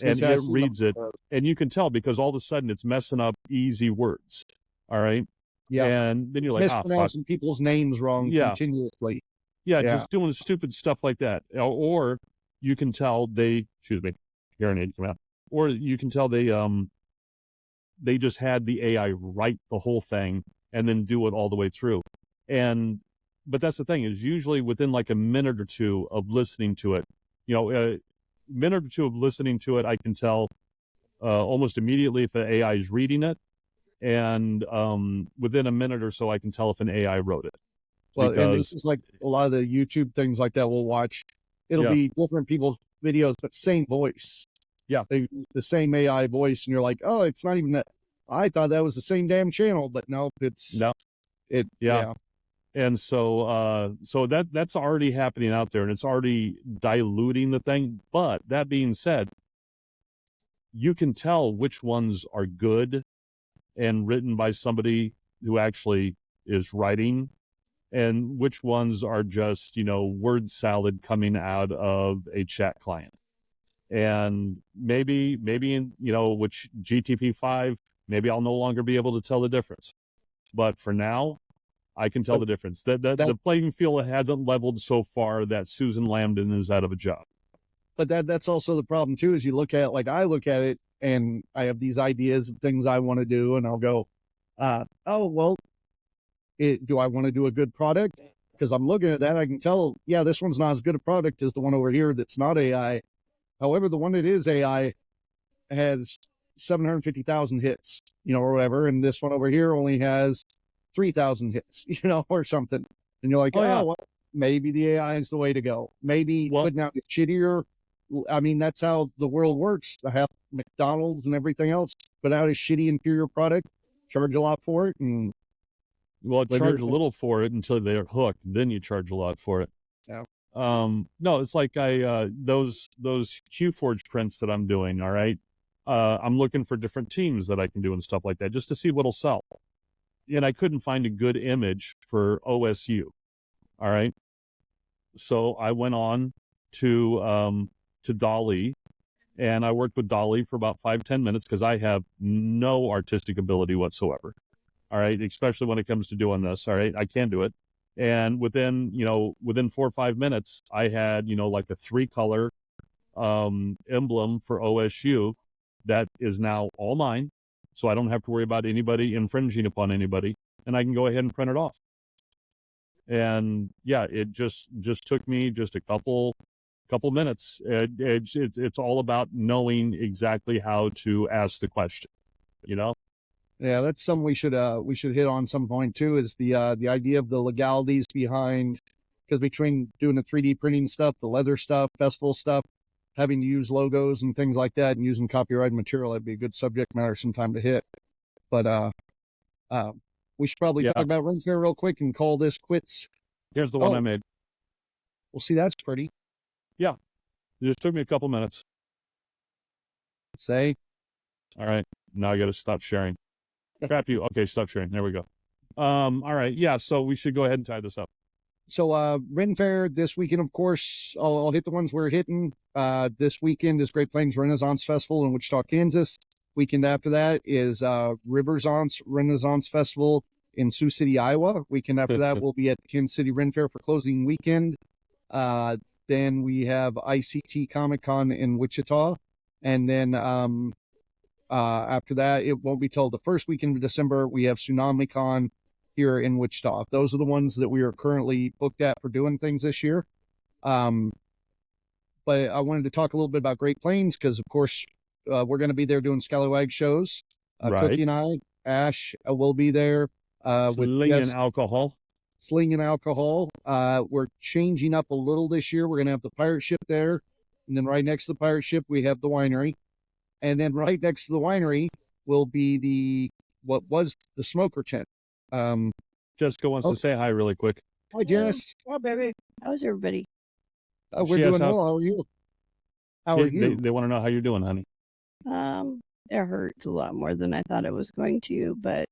and it reads it, and you can tell because all of a sudden it's messing up easy words. All right. Yeah. And then you're like, mispronouncing people's names wrong continuously. Yeah, just doing stupid stuff like that. Or you can tell hearing aid come out. Or you can tell they just had the AI write the whole thing and then do it all the way through. But that's the thing, is usually within like a minute or two of listening to it, a minute or two of listening to it, I can tell almost immediately if the AI is reading it. And within a minute or so, I can tell if an AI wrote it. Well, and this is like a lot of the YouTube things like that we'll watch. It'll be different people's videos, but same voice. Yeah. The same AI voice. And you're like, oh, it's not even that. I thought that was the same damn channel, but no, it's. No. Yeah. And so that's already happening out there, and it's already diluting the thing. But that being said, you can tell which ones are good and written by somebody who actually is writing, and which ones are just, word salad coming out of a chat client. And maybe in, which GTP5, maybe I'll no longer be able to tell the difference. But for now, I can tell the difference. The playing field hasn't leveled so far that Susan Lambden is out of a job. But that's also the problem too, is you look at, like, I look at it and I have these ideas of things I want to do, and I'll go, oh, well, do I want to do a good product? Because I'm looking at that, I can tell, yeah, this one's not as good a product as the one over here that's not AI. However, the one that is AI has 750,000 hits, or whatever, and this one over here only has 3,000 hits, or something. And you're like, well, maybe the AI is the way to go. Maybe putting out shittier. I mean, that's how the world works. I have McDonald's and everything else put out a shitty, inferior product, charge a lot for it, and charge a little for it until they're hooked. Then you charge a lot for it. Yeah. No, it's like those QForge prints that I'm doing. All right. I'm looking for different teams that I can do and stuff like that, just to see what'll sell. And I couldn't find a good image for OSU. All right. So I went on to Dolly, and I worked with Dolly for about 5-10 minutes, because I have no artistic ability whatsoever. All right. Especially when it comes to doing this. All right. I can't do it. And within 4 or 5 minutes, I had, like a 3-color emblem for OSU that is now all mine. So I don't have to worry about anybody infringing upon anybody, and I can go ahead and print it off. And yeah, it just took me just a couple minutes. It's all about knowing exactly how to ask the question, Yeah, that's something we should hit on some point too, is the idea of the legalities behind, because between doing the 3D printing stuff, the leather stuff, festival stuff, having to use logos and things like that, and using copyrighted material, that'd be a good subject matter sometime to hit. But we should probably talk about Ren Fair real quick and call this quits. Here's the one I made. Well, see, that's pretty. Yeah, it just took me a couple minutes. Say. All right, now I got to stop sharing. Crap you. Okay, stop sharing. There we go. All right. Yeah, so we should go ahead and tie this up. So Ren Fair this weekend, of course, I'll hit the ones we're hitting. This weekend is Great Plains Renaissance Festival in Wichita, Kansas. Weekend after that is Riversance Renaissance Festival in Sioux City, Iowa. Weekend after that will be at Kansas City Ren Fair for closing weekend. Then we have ICT Comic Con in Wichita. And then after that, it won't be till the first weekend of December. We have Tsunami Con here in Wichita. Those are the ones that we are currently booked at for doing things this year. But I wanted to talk a little bit about Great Plains, because, of course, we're going to be there doing Scallywag shows. Right. Cookie and I, Ash will be there. Slinging alcohol. Slinging alcohol. We're changing up a little this year. We're going to have the pirate ship there. And then right next to the pirate ship, we have the winery. And then right next to the winery will be what was the smoker tent. Jessica wants to say hi really quick. Hi, Jess. Hi, baby. How's everybody? We're doing well. How are you? How are you? They want to know how you're doing, honey. It hurts a lot more than I thought it was going to, but,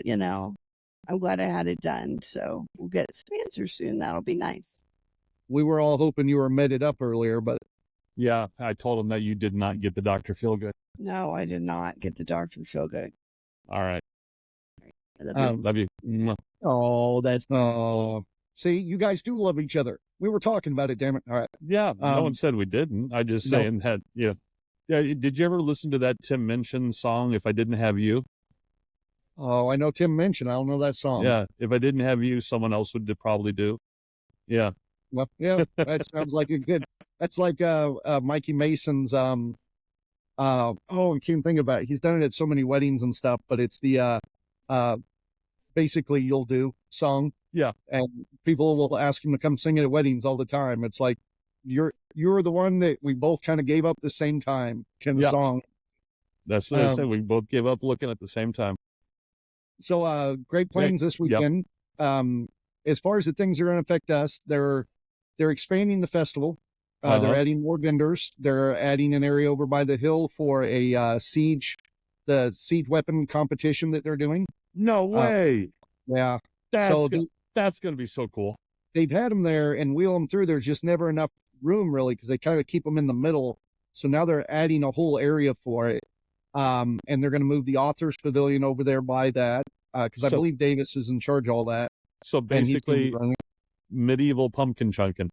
I'm glad I had it done. So we'll get some answers soon. That'll be nice. We were all hoping you were meted up earlier, but... Yeah, I told him that you did not get the Dr. Feelgood. No, I did not get the Dr. Feelgood. All right. Love you. Oh, that's... Oh. See, you guys do love each other. We were talking about it, damn it. All right. Yeah, no one said we didn't. I just saying that, Yeah, did you ever listen to that Tim Minchin song, If I Didn't Have You? Oh, I know Tim Minchin. I don't know that song. Yeah, if I didn't have you, someone else would probably do. Yeah. Well, yeah, that sounds like a good... That's like Mikey Mason's... I can't think about it. He's done it at so many weddings and stuff, but it's the Basically You'll Do song. Yeah. And people will ask him to come sing it at weddings all the time. It's like, you're the one that we both kind of gave up the same time kind of song. That's what I said. We both gave up looking at the same time. So Great Plains this weekend. as far as the things that are going to affect us, they're expanding the festival. They're adding more vendors. They're adding an area over by the hill for a the siege weapon competition that they're doing. No way. Yeah. That's going to be so cool. They've had them there and wheel them through. There's just never enough room really because they kind of keep them in the middle. So now they're adding a whole area for it. And they're going to move the authors pavilion over there by that because I believe Davis is in charge of all that. So basically, medieval pumpkin chunking.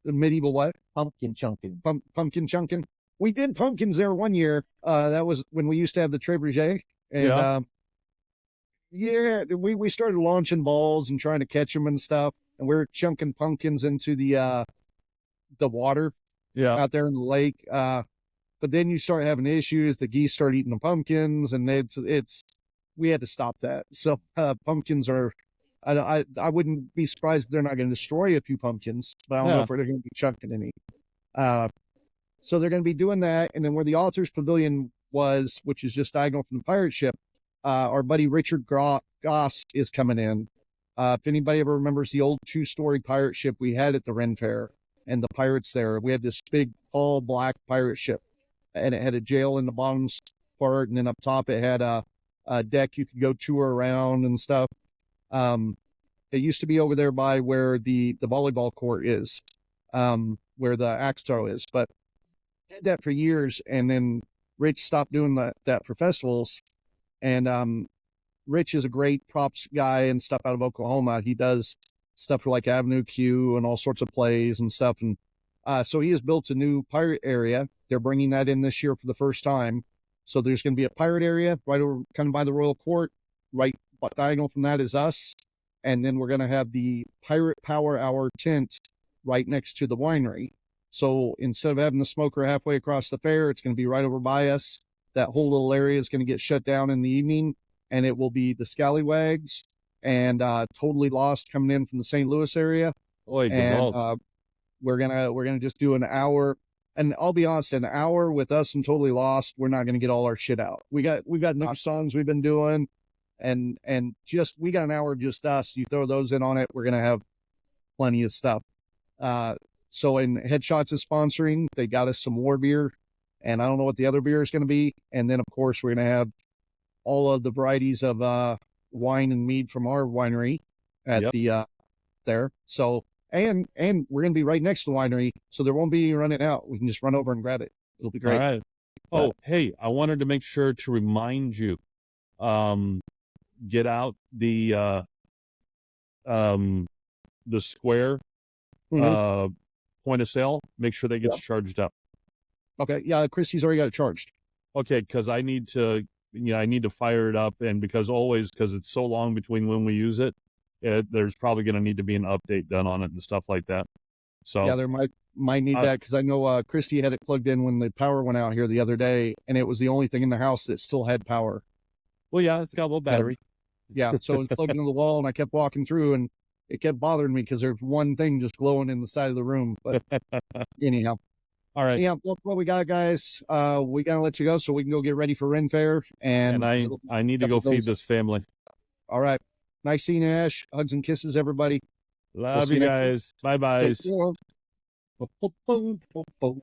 The medieval what? Pumpkin chunking. Pumpkin chunking. We did pumpkins there one year. That was when we used to have the Trebuchet. And we started launching balls and trying to catch them and stuff. And we were chunking pumpkins into the water out there in the lake. But then you start having issues. The geese start eating the pumpkins, and we had to stop that. So pumpkins are, I wouldn't be surprised if they're not going to destroy a few pumpkins, but I don't know if they're going to be chunking any. So they're going to be doing that. And then where the authors pavilion was, which is just diagonal from the pirate ship, our buddy Richard Goss is coming in. If anybody ever remembers the old 2-story pirate ship we had at the Ren Fair and the pirates there, we had this big, tall, black pirate ship, and it had a jail in the bottom part, and then up top it had a deck you could go tour around and stuff. It used to be over there by where the volleyball court is, where the axe throw is, but had that for years, and then Rich stopped doing that for festivals, and Rich is a great props guy and stuff out of Oklahoma. He does stuff for like Avenue Q and all sorts of plays and stuff, and so he has built a new pirate area. They're bringing that in this year for the first time. So there's going to be a pirate area right over kind of by the Royal Court, right diagonal from that is us. And then we're going to have the Pirate Power Hour tent right next to the winery. So instead of having the smoker halfway across the fair, it's going to be right over by us. That whole little area is going to get shut down in the evening, and it will be the Scallywags and Totally Lost coming in from the St. Louis area. And we're gonna just do an hour. And I'll be honest, an hour with us and Totally Lost, we're not going to get all our shit out. We've got new songs we've been doing, and we got an hour just us. You throw those in on it, we're going to have plenty of stuff. So in Headshots is sponsoring, they got us some war beer, and I don't know what the other beer is going to be. And then of course we're going to have all of the varieties of wine and mead from our winery at the there. So. And we're going to be right next to the winery, so there won't be any running out. We can just run over and grab it. It'll be great. All right. Oh, hey, I wanted to make sure to remind you, get out the square point of sale. Make sure that gets charged up. Okay. Yeah, Christy's already got it charged. Okay, because I need to fire it up, and because it's so long between when we use it. There's probably going to need to be an update done on it and stuff like that. So yeah, there might need that because I know Christy had it plugged in when the power went out here the other day, and it was the only thing in the house that still had power. Well, yeah, it's got a little battery. Yeah, so it was plugged into the wall, and I kept walking through, and it kept bothering me because there's one thing just glowing in the side of the room. But anyhow, all right. Yeah, look what we got, guys. We gotta let you go so we can go get ready for Ren Fair, and I need to go feed this family. All right. Nice seeing you, Ash. Hugs and kisses, everybody. Love you guys. Bye-bye.